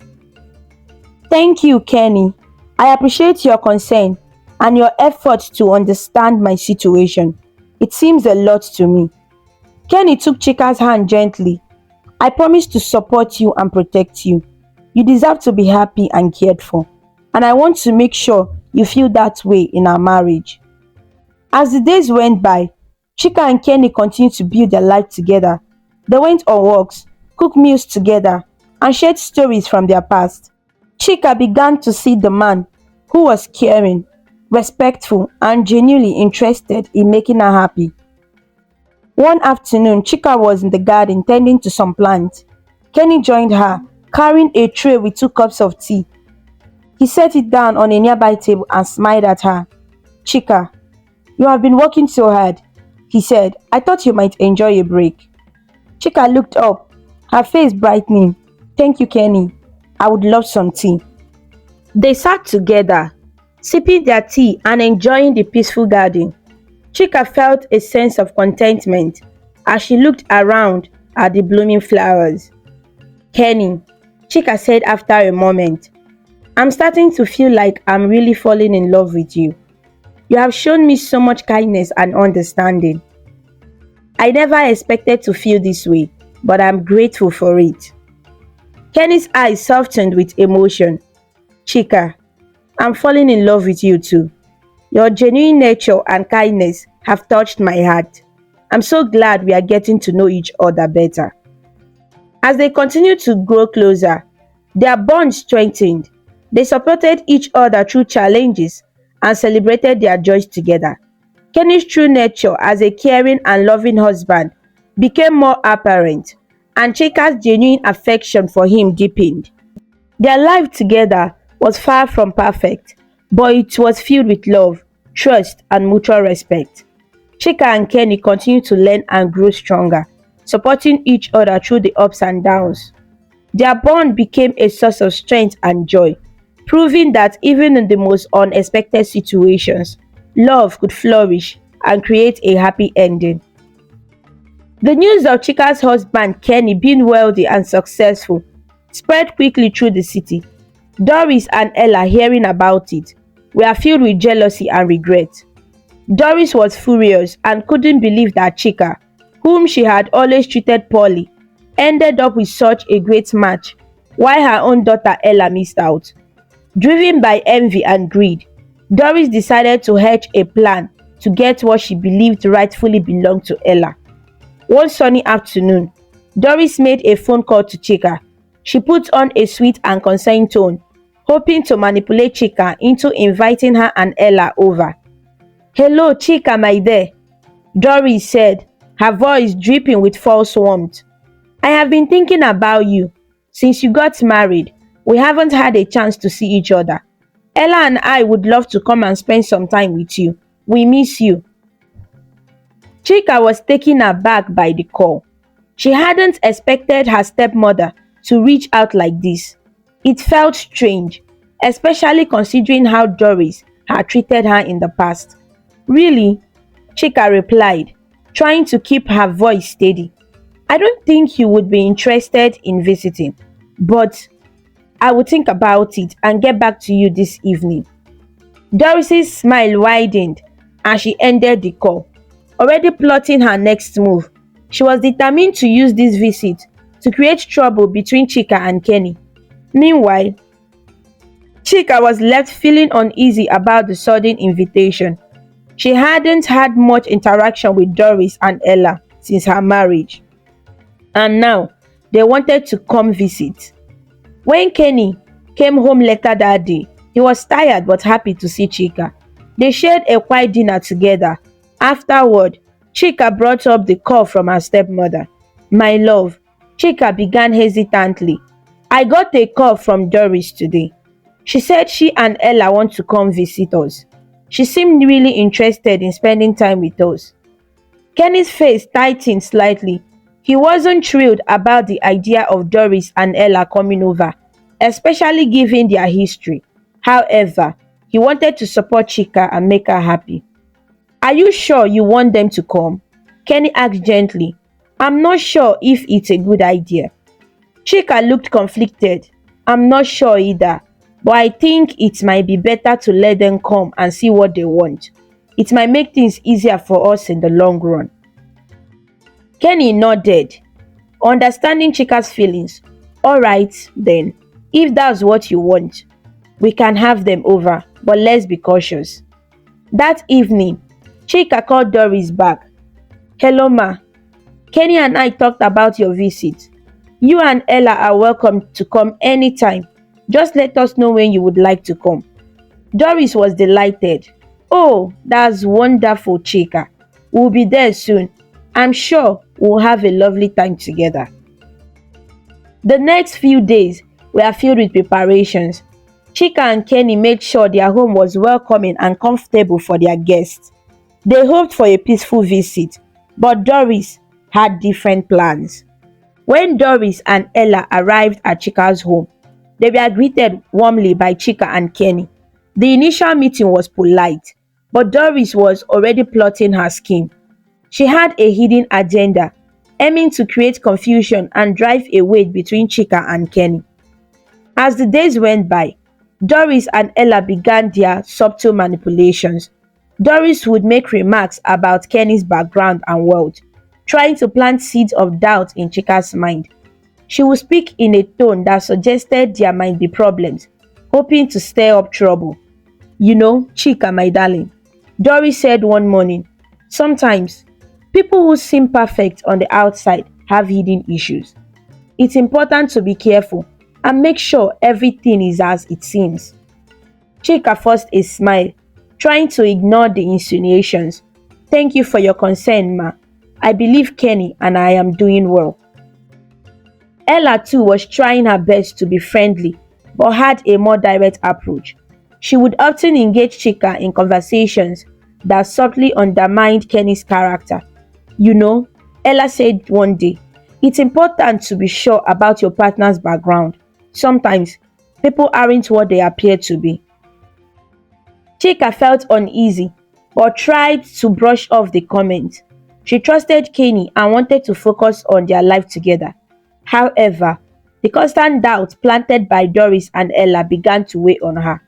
Thank you, Kenny. I appreciate your concern and your effort to understand my situation. It seems a lot to me. Kenny took Chika's hand gently. I promise to support you and protect you. You deserve to be happy and cared for, and I want to make sure you feel that way in our marriage. As the days went by, Chika and Kenny continued to build their life together. They went on walks, cooked meals together, and shared stories from their past. Chika began to see the man who was caring, respectful, and genuinely interested in making her happy. One afternoon, Chika was in the garden tending to some plants. Kenny joined her, carrying a tray with 2 cups of tea. He set it down on a nearby table and smiled at her. Chika, you have been working so hard, he said. I thought you might enjoy a break. Chika looked up, her face brightening. Thank you, Kenny. I would love some tea. They sat together, sipping their tea and enjoying the peaceful garden. Chika felt a sense of contentment as she looked around at the blooming flowers. Kenny, Chika said after a moment, I'm starting to feel like I'm really falling in love with you. You have shown me so much kindness and understanding. I never expected to feel this way, but I'm grateful for it. Kenny's eyes softened with emotion. Chika, I'm falling in love with you too. Your genuine nature and kindness have touched my heart. I'm so glad we are getting to know each other better. As they continued to grow closer, their bond strengthened. They supported each other through challenges and celebrated their joys together. Kenny's true nature as a caring and loving husband became more apparent, and Chika's genuine affection for him deepened. Their life together was far from perfect, but it was filled with love, trust, and mutual respect. Chika and Kenny continued to learn and grow stronger, supporting each other through the ups and downs. Their bond became a source of strength and joy, proving that even in the most unexpected situations, love could flourish and create a happy ending. The news of Chika's husband Kenny being wealthy and successful spread quickly through the city. Doris and Ella, hearing about it, were filled with jealousy and regret. Doris was furious and couldn't believe that Chika, whom she had always treated poorly, ended up with such a great match, while her own daughter Ella missed out. Driven by envy and greed, Doris decided to hatch a plan to get what she believed rightfully belonged to Ella. One sunny afternoon, Doris made a phone call to Chika. She put on a sweet and concerned tone, hoping to manipulate Chika into inviting her and Ella over. "Hello, Chika, my dear," Doris said, her voice dripping with false warmth. "I have been thinking about you. Since you got married, we haven't had a chance to see each other. Ella and I would love to come and spend some time with you. We miss you." Chika was taken aback by the call. She hadn't expected her stepmother to reach out like this. It felt strange, especially considering how Doris had treated her in the past. "Really?" Chika replied, trying to keep her voice steady. "I don't think you would be interested in visiting, but I will think about it and get back to you this evening." Doris's smile widened as she ended the call, already plotting her next move. She was determined to use this visit to create trouble between Chika and Kenny. Meanwhile, Chika was left feeling uneasy about the sudden invitation. She hadn't had much interaction with Doris and Ella since her marriage, and now they wanted to come visit. When Kenny came home later that day, he was tired but happy to see Chika. They shared a quiet dinner together. Afterward, Chika brought up the call from her stepmother. "My love," Chika began hesitantly, "I got a call from Doris today. She said she and Ella want to come visit us. She seemed really interested in spending time with us." Kenny's face tightened slightly. He wasn't thrilled about the idea of Doris and Ella coming over, especially given their history. However, he wanted to support Chika and make her happy. "Are you sure you want them to come?" Kenny asked gently. "I'm not sure if it's a good idea." Chika looked conflicted. "I'm not sure either, but I think it might be better to let them come and see what they want. It might make things easier for us in the long run." Kenny nodded, understanding Chika's feelings. "All right, then, if that's what you want, we can have them over, but let's be cautious." That evening, Chika called Doris back. "Hello, ma. Kenny and I talked about your visit. You and Ella are welcome to come anytime. Just let us know when you would like to come." Doris was delighted. "Oh, that's wonderful, Chika. We'll be there soon. I'm sure we'll have a lovely time together." The next few days were filled with preparations. Chika and Kenny made sure their home was welcoming and comfortable for their guests. They hoped for a peaceful visit, but Doris had different plans. When Doris and Ella arrived at Chika's home, they were greeted warmly by Chika and Kenny. The initial meeting was polite, but Doris was already plotting her scheme. She had a hidden agenda, aiming to create confusion and drive a wedge between Chika and Kenny. As the days went by, Doris and Ella began their subtle manipulations. Doris would make remarks about Kenny's background and wealth, trying to plant seeds of doubt in Chika's mind. She would speak in a tone that suggested there might be problems, hoping to stir up trouble. "You know, Chika, my darling," Doris said one morning, "sometimes people who seem perfect on the outside have hidden issues. It's important to be careful and make sure everything is as it seems." Chika forced a smile, trying to ignore the insinuations. "Thank you for your concern, ma. I believe Kenny and I am doing well." Ella too was trying her best to be friendly, but had a more direct approach. She would often engage Chika in conversations that subtly undermined Kenny's character. "You know," Ella said one day, "it's important to be sure about your partner's background. Sometimes, people aren't what they appear to be." Chika felt uneasy, but tried to brush off the comment. She trusted Kenny and wanted to focus on their life together. However, the constant doubt planted by Doris and Ella began to weigh on her.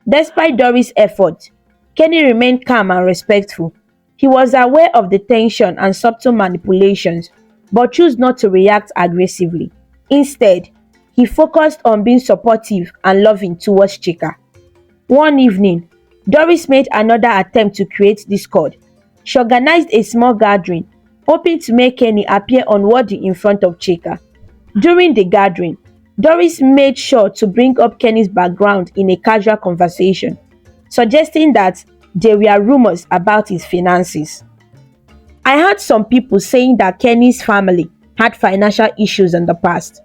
Despite Doris' efforts, Kenny remained calm and respectful. He was aware of the tension and subtle manipulations, but chose not to react aggressively. Instead, he focused on being supportive and loving towards Chika. One evening, Doris made another attempt to create discord. She organized a small gathering, hoping to make Kenny appear unworthy in front of Chika. During the gathering, Doris made sure to bring up Kenny's background in a casual conversation, suggesting that there were rumors about his finances. I heard some people saying that Kenny's family had financial issues in the past.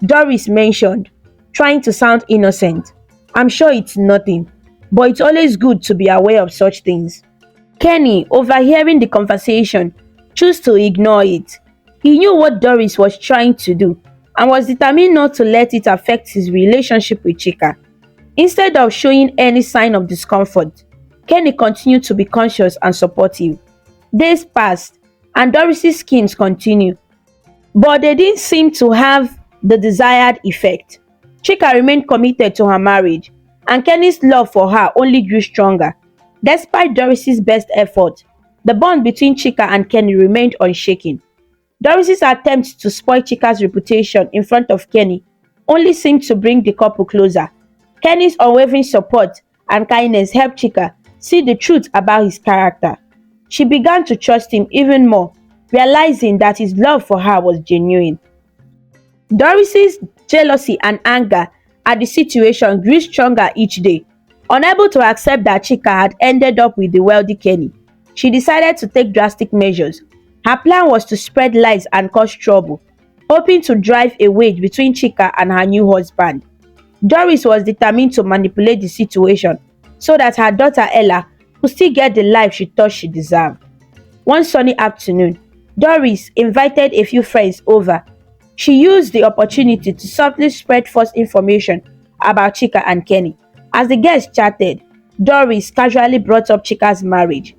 Doris mentioned, trying to sound innocent. I'm sure it's nothing, but it's always good to be aware of such things. Kenny, overhearing the conversation, chose to ignore it. He knew what Doris was trying to do and was determined not to let it affect his relationship with Chika. Instead of showing any sign of discomfort, Kenny continued to be conscious and supportive. Days passed and Doris's schemes continued, but they didn't seem to have the desired effect. Chika remained committed to her marriage, and Kenny's love for her only grew stronger. Despite Doris's best effort, the bond between Chika and Kenny remained unshaken. Doris's attempts to spoil Chika's reputation in front of Kenny only seemed to bring the couple closer. Kenny's unwavering support and kindness helped Chika see the truth about his character. She began to trust him even more, realizing that his love for her was genuine. Doris's jealousy and anger at the situation grew stronger each day. Unable to accept that Chika had ended up with the wealthy Kenny, she decided to take drastic measures. Her plan was to spread lies and cause trouble, hoping to drive a wedge between Chika and her new husband. Doris was determined to manipulate the situation so that her daughter Ella could still get the life she thought she deserved. One sunny afternoon, Doris invited a few friends over. She used the opportunity to subtly spread false information about Chika and Kenny. As the guests chatted, Doris casually brought up Chika's marriage.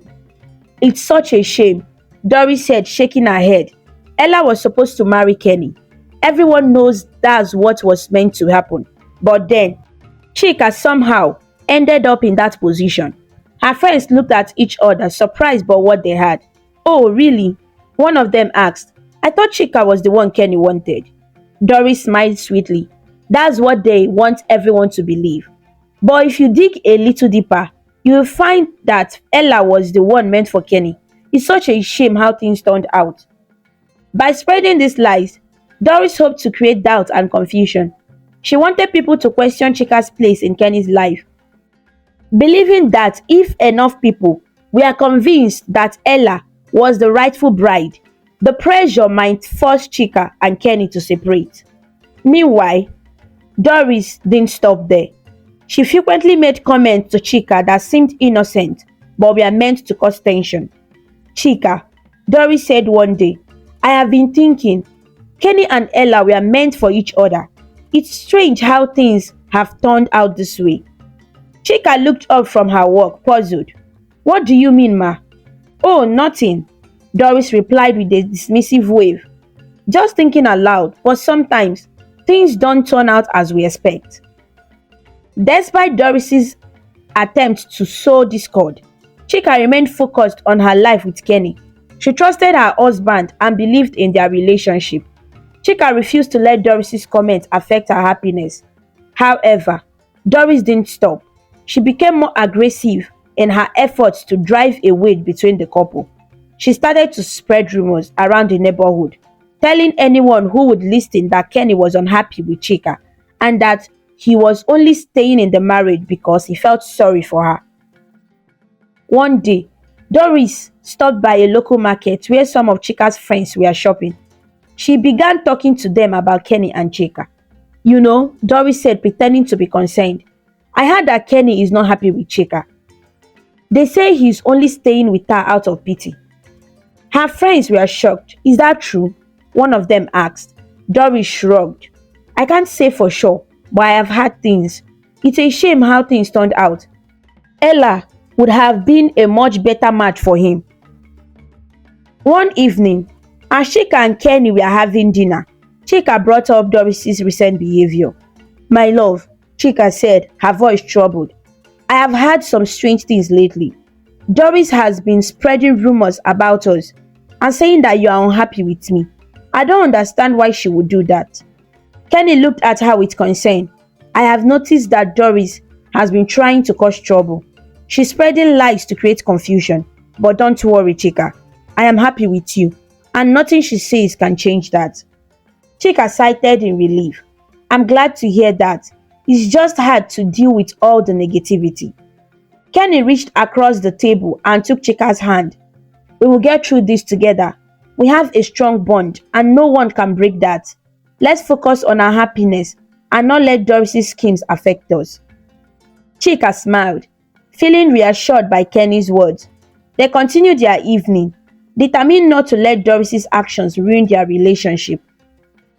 It's such a shame, Doris said, shaking her head. Ella was supposed to marry Kenny. Everyone knows that's what was meant to happen. But then, Chika somehow ended up in that position. Her friends looked at each other, surprised by what they had. Oh, really? One of them asked. I thought Chika was the one Kenny wanted. Doris smiled sweetly. That's what they want everyone to believe. But if you dig a little deeper, you will find that Ella was the one meant for Kenny. It's such a shame how things turned out. By spreading these lies, Doris hoped to create doubt and confusion. She wanted people to question Chika's place in Kenny's life, believing that if enough people were convinced that Ella was the rightful bride, the pressure might force Chika and Kenny to separate. Meanwhile, Doris didn't stop there. She frequently made comments to Chika that seemed innocent but were meant to cause tension. Chika, Doris said one day, I have been thinking, Kenny and Ella were meant for each other. It's strange how things have turned out this way. Chika looked up from her work, puzzled. What do you mean, ma? Oh, nothing, Doris replied with a dismissive wave. Just thinking aloud, but sometimes things don't turn out as we expect. Despite Doris's attempt to sow discord, Chika remained focused on her life with Kenny. She trusted her husband and believed in their relationship. Chika refused to let Doris's comments affect her happiness. However, Doris didn't stop. She became more aggressive in her efforts to drive a wedge between the couple. She started to spread rumors around the neighborhood, telling anyone who would listen that Kenny was unhappy with Chika and that he was only staying in the marriage because he felt sorry for her. One day, Doris stopped by a local market where some of Chika's friends were shopping. She began talking to them about Kenny and Chika. You know, Doris said, pretending to be concerned, I heard that Kenny is not happy with Chika. They say he's only staying with her out of pity. Her friends were shocked. Is that true? One of them asked. Doris shrugged. I can't say for sure, but I have heard things. It's a shame how things turned out. Ella would have been a much better match for him. One evening, as Chika and Kenny were having dinner, Chika brought up Doris's recent behavior. My love, Chika said, her voice troubled. I have heard some strange things lately. Doris has been spreading rumors about us and saying that you are unhappy with me. I don't understand why she would do that." Kenny looked at her with concern. "I have noticed that Doris has been trying to cause trouble. She's spreading lies to create confusion. But don't worry, Chika. I am happy with you, and nothing she says can change that." Chika sighed in relief. "I'm glad to hear that. It's just hard to deal with all the negativity." Kenny reached across the table and took Chika's hand. "We will get through this together. We have a strong bond, and no one can break that. Let's focus on our happiness and not let Doris's schemes affect us." Chika smiled, feeling reassured by Kenny's words. They continued their evening, determined not to let Doris's actions ruin their relationship.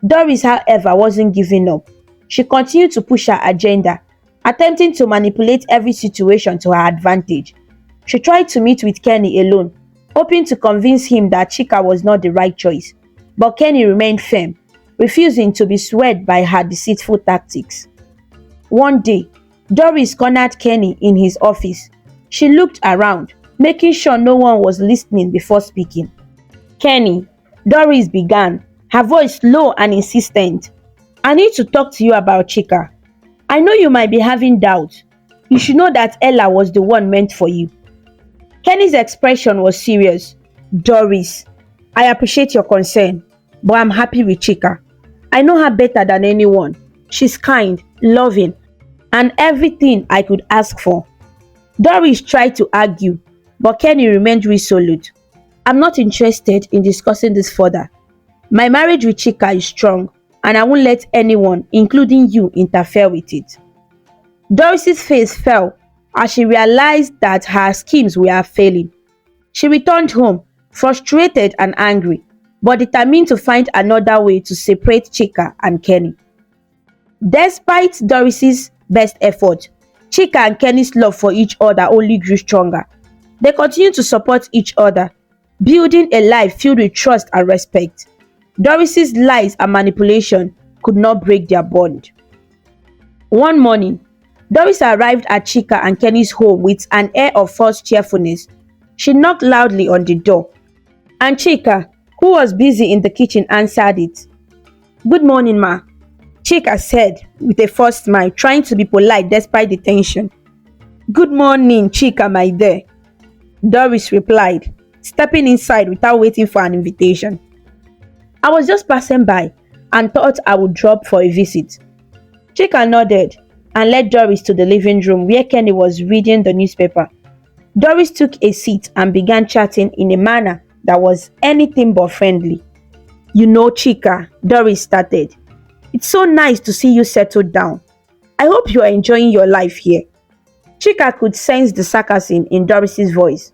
Doris, however, wasn't giving up. She continued to push her agenda, attempting to manipulate every situation to her advantage. She tried to meet with Kenny alone, hoping to convince him that Chika was not the right choice. But Kenny remained firm, refusing to be swayed by her deceitful tactics. One day, Doris cornered Kenny in his office. She looked around, making sure no one was listening before speaking. "Kenny," Doris began, her voice low and insistent, "I need to talk to you about Chika. I know you might be having doubts. You should know that Ella was the one meant for you." Kenny's expression was serious. "Doris, I appreciate your concern, but I'm happy with Chika. I know her better than anyone. She's kind, loving, and everything I could ask for." Doris tried to argue, but Kenny remained resolute. "I'm not interested in discussing this further. My marriage with Chika is strong, and I won't let anyone, including you, interfere with it." Doris's face fell as she realized that her schemes were failing. She returned home, frustrated and angry, but determined to find another way to separate Chika and Kenny. Despite Doris's best effort, Chika and Kenny's love for each other only grew stronger. They continued to support each other, building a life filled with trust and respect. Doris's lies and manipulation could not break their bond. One morning, Doris arrived at Chika and Kenny's home with an air of false cheerfulness. She knocked loudly on the door, and Chika, who was busy in the kitchen, answered it. "Good morning, ma," Chika said with a forced smile, trying to be polite despite the tension. "Good morning, Chika, my dear," Doris replied, stepping inside without waiting for an invitation. "I was just passing by and thought I would drop for a visit." Chika nodded and led Doris to the living room where Kenny was reading the newspaper. Doris took a seat and began chatting in a manner that was anything but friendly. "You know, Chika," Doris started, "it's so nice to see you settled down. I hope you are enjoying your life here." Chika could sense the sarcasm in Doris's voice.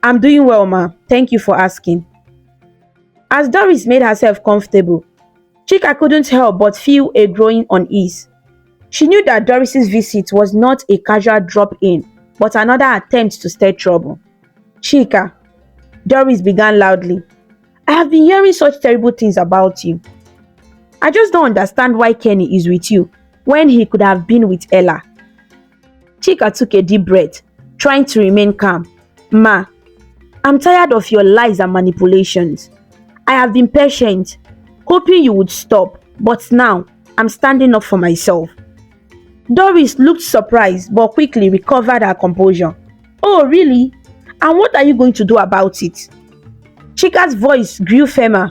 "I'm doing well, ma. Thank you for asking." As Doris made herself comfortable, Chika couldn't help but feel a growing unease. She knew that Doris's visit was not a casual drop-in, but another attempt to stir trouble. "Chika," Doris began loudly, "I have been hearing such terrible things about you. I just don't understand why Kenny is with you when he could have been with Ella." Chika took a deep breath, trying to remain calm. "Ma, I'm tired of your lies and manipulations. I have been patient, hoping you would stop, but now I'm standing up for myself." Doris looked surprised but quickly recovered her composure. "Oh, really? And what are you going to do about it?" Chika's voice grew firmer.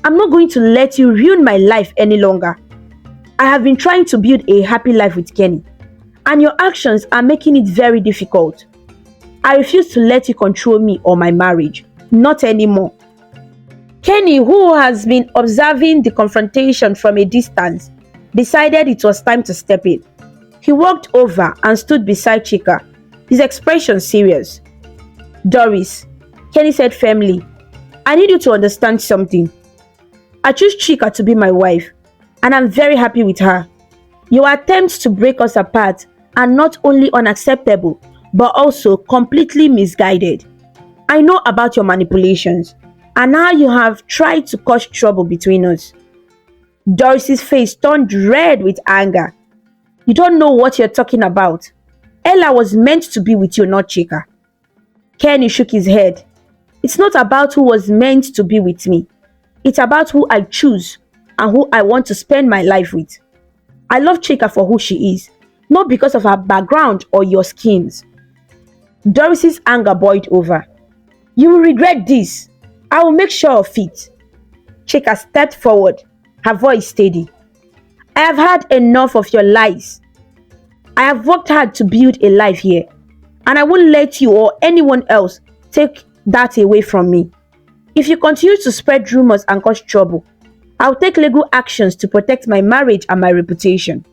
"I'm not going to let you ruin my life any longer. I have been trying to build a happy life with Kenny, and your actions are making it very difficult. I refuse to let you control me or my marriage. Not anymore." Kenny, who has been observing the confrontation from a distance, decided it was time to step in. He walked over and stood beside Chika, his expression serious. "Doris," Kenny said firmly, "I need you to understand something. I choose Chika to be my wife, and I'm very happy with her. Your attempts to break us apart are not only unacceptable, but also completely misguided. I know about your manipulations, and how you have tried to cause trouble between us." Doris's face turned red with anger. "You don't know what you're talking about. Ella was meant to be with you, not Chika." Kenny shook his head. It's not about who was meant to be with me. It's about who I choose and who I want to spend my life with. I love Chika for who she is, not because of her background or your schemes. Doris's anger boiled over. You will regret this. I will make sure of it. Chika stepped forward, her voice steady. I have had enough of your lies. I have worked hard to build a life here, and I won't let you or anyone else take that away from me. If you continue to spread rumors and cause trouble, I'll take legal actions to protect my marriage and my reputation.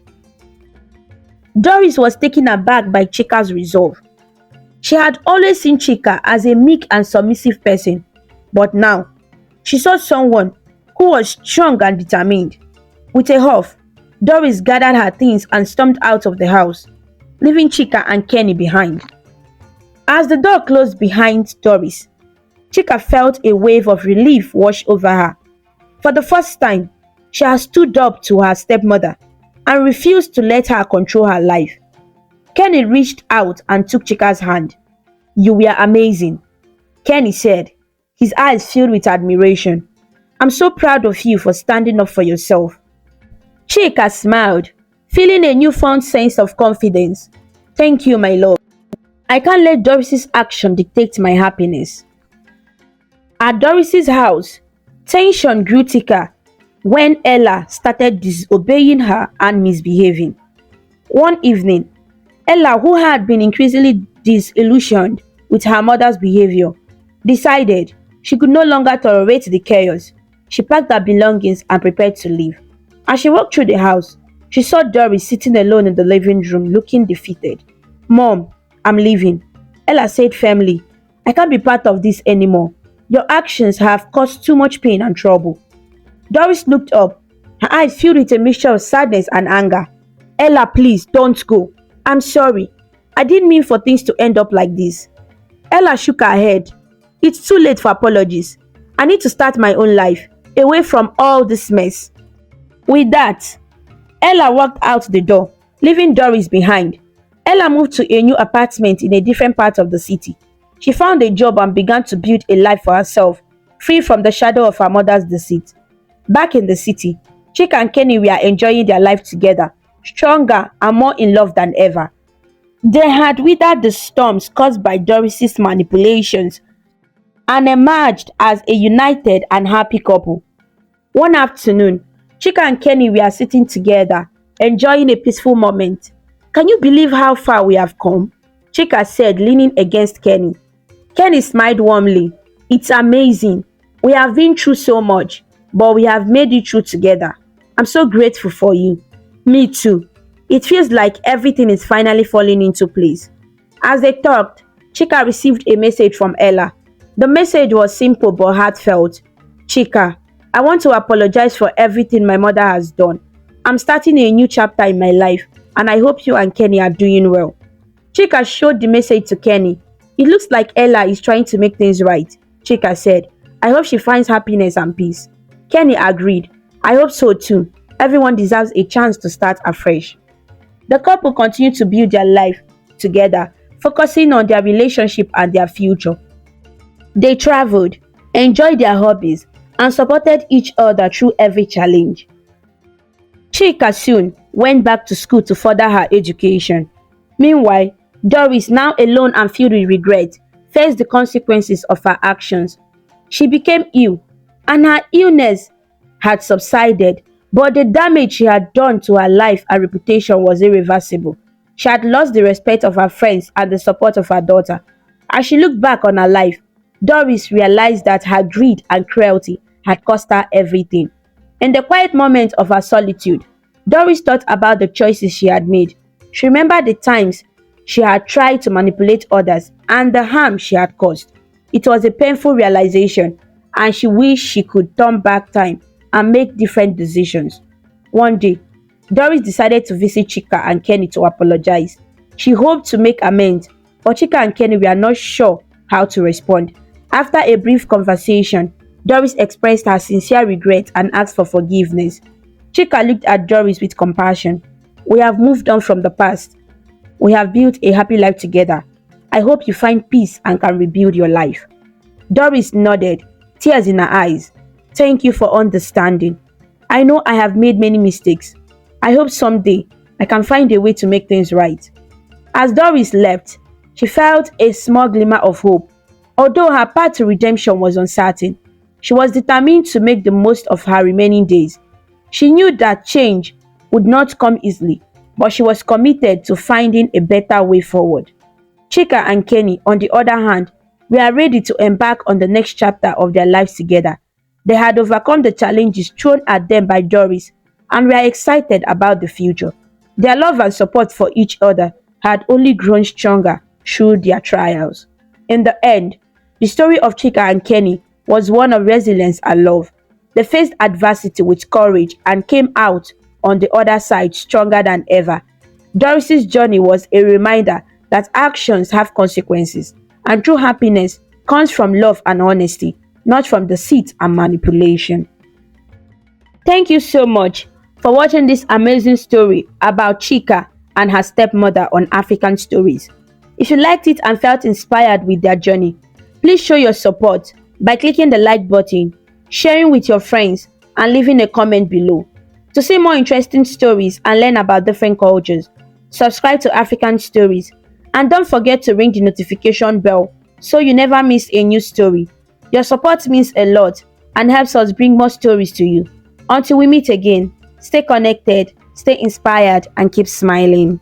Doris was taken aback by Chika's resolve. She had always seen Chika as a meek and submissive person, but now she saw someone who was strong and determined. With a huff, Doris gathered her things and stormed out of the house, leaving Chika and Kenny behind. As the door closed behind Doris, Chika felt a wave of relief wash over her. For the first time, she had stood up to her stepmother and refused to let her control her life. Kenny reached out and took Chika's hand. You were amazing, Kenny said, his eyes filled with admiration. I'm so proud of you for standing up for yourself. Chika smiled, feeling a newfound sense of confidence. Thank you, my love. I can't let Doris's action dictate my happiness. At Doris's house, tension grew thicker when Ella started disobeying her and misbehaving. One evening, Ella, who had been increasingly disillusioned with her mother's behavior, decided she could no longer tolerate the chaos. She packed her belongings and prepared to leave. As she walked through the house, she saw Doris sitting alone in the living room looking defeated. Mom, I'm leaving, Ella said firmly. I can't be part of this anymore. Your actions have caused too much pain and trouble. Doris looked up, her eyes filled with a mixture of sadness and anger. Ella, please, don't go. I'm sorry. I didn't mean for things to end up like this. Ella shook her head. It's too late for apologies. I need to start my own life, away from all this mess. With that, Ella walked out the door, leaving Doris behind. Ella moved to a new apartment in a different part of the city. She found a job and began to build a life for herself, free from the shadow of her mother's deceit. Back in the city, Chika and Kenny were enjoying their life together, stronger and more in love than ever. They had weathered the storms caused by Doris's manipulations and emerged as a united and happy couple. One afternoon, Chika and Kenny were sitting together, enjoying a peaceful moment. Can you believe how far we have come? Chika said, leaning against Kenny. Kenny smiled warmly. It's amazing. We have been through so much, but we have made it through together. I'm so grateful for you. Me too. It feels like everything is finally falling into place. As they talked, Chika received a message from Ella. The message was simple but heartfelt. Chika, I want to apologize for everything my mother has done. I'm starting a new chapter in my life, and I hope you and Kenny are doing well. Chika showed the message to Kenny. It looks like Ella is trying to make things right, Chika said. I hope she finds happiness and peace. Kenny agreed. I hope so too. Everyone deserves a chance to start afresh. The couple continued to build their life together, focusing on their relationship and their future. They traveled, enjoyed their hobbies, and supported each other through every challenge. Chika soon went back to school to further her education. Meanwhile, Doris, now alone and filled with regret, faced the consequences of her actions. She became ill, and her illness had subsided, but the damage she had done to her life and reputation was irreversible. She had lost the respect of her friends and the support of her daughter. As she looked back on her life, Doris realized that her greed and cruelty had cost her everything. In the quiet moments of her solitude, Doris thought about the choices she had made. She remembered the times she had tried to manipulate others and the harm she had caused. It was a painful realization, and she wished she could turn back time and make different decisions. One day, Doris decided to visit Chika and Kenny to apologize. She hoped to make amends, but Chika and Kenny were not sure how to respond. After a brief conversation, Doris expressed her sincere regret and asked for forgiveness. Chika looked at Doris with compassion. We have moved on from the past. We have built a happy life together. I hope you find peace and can rebuild your life." Doris nodded, tears in her eyes. "Thank you for understanding. I know I have made many mistakes. I hope someday I can find a way to make things right." As Doris left, she felt a small glimmer of hope. Although her path to redemption was uncertain, she was determined to make the most of her remaining days. She knew that change would not come easily, but she was committed to finding a better way forward. Chika and Kenny, on the other hand, were ready to embark on the next chapter of their lives together. They had overcome the challenges thrown at them by Doris and were excited about the future. Their love and support for each other had only grown stronger through their trials. In the end, the story of Chika and Kenny was one of resilience and love. They faced adversity with courage and came out on the other side stronger than ever. Doris's journey was a reminder that actions have consequences, and true happiness comes from love and honesty, not from deceit and manipulation. Thank you so much for watching this amazing story about Chika and her stepmother on African Stories. If you liked it and felt inspired with their journey, please show your support by clicking the like button, sharing with your friends, and leaving a comment below. To see more interesting stories and learn about different cultures, subscribe to African Stories, and don't forget to ring the notification bell so you never miss a new story. Your support means a lot and helps us bring more stories to you. Until we meet again, stay connected, stay inspired, and keep smiling.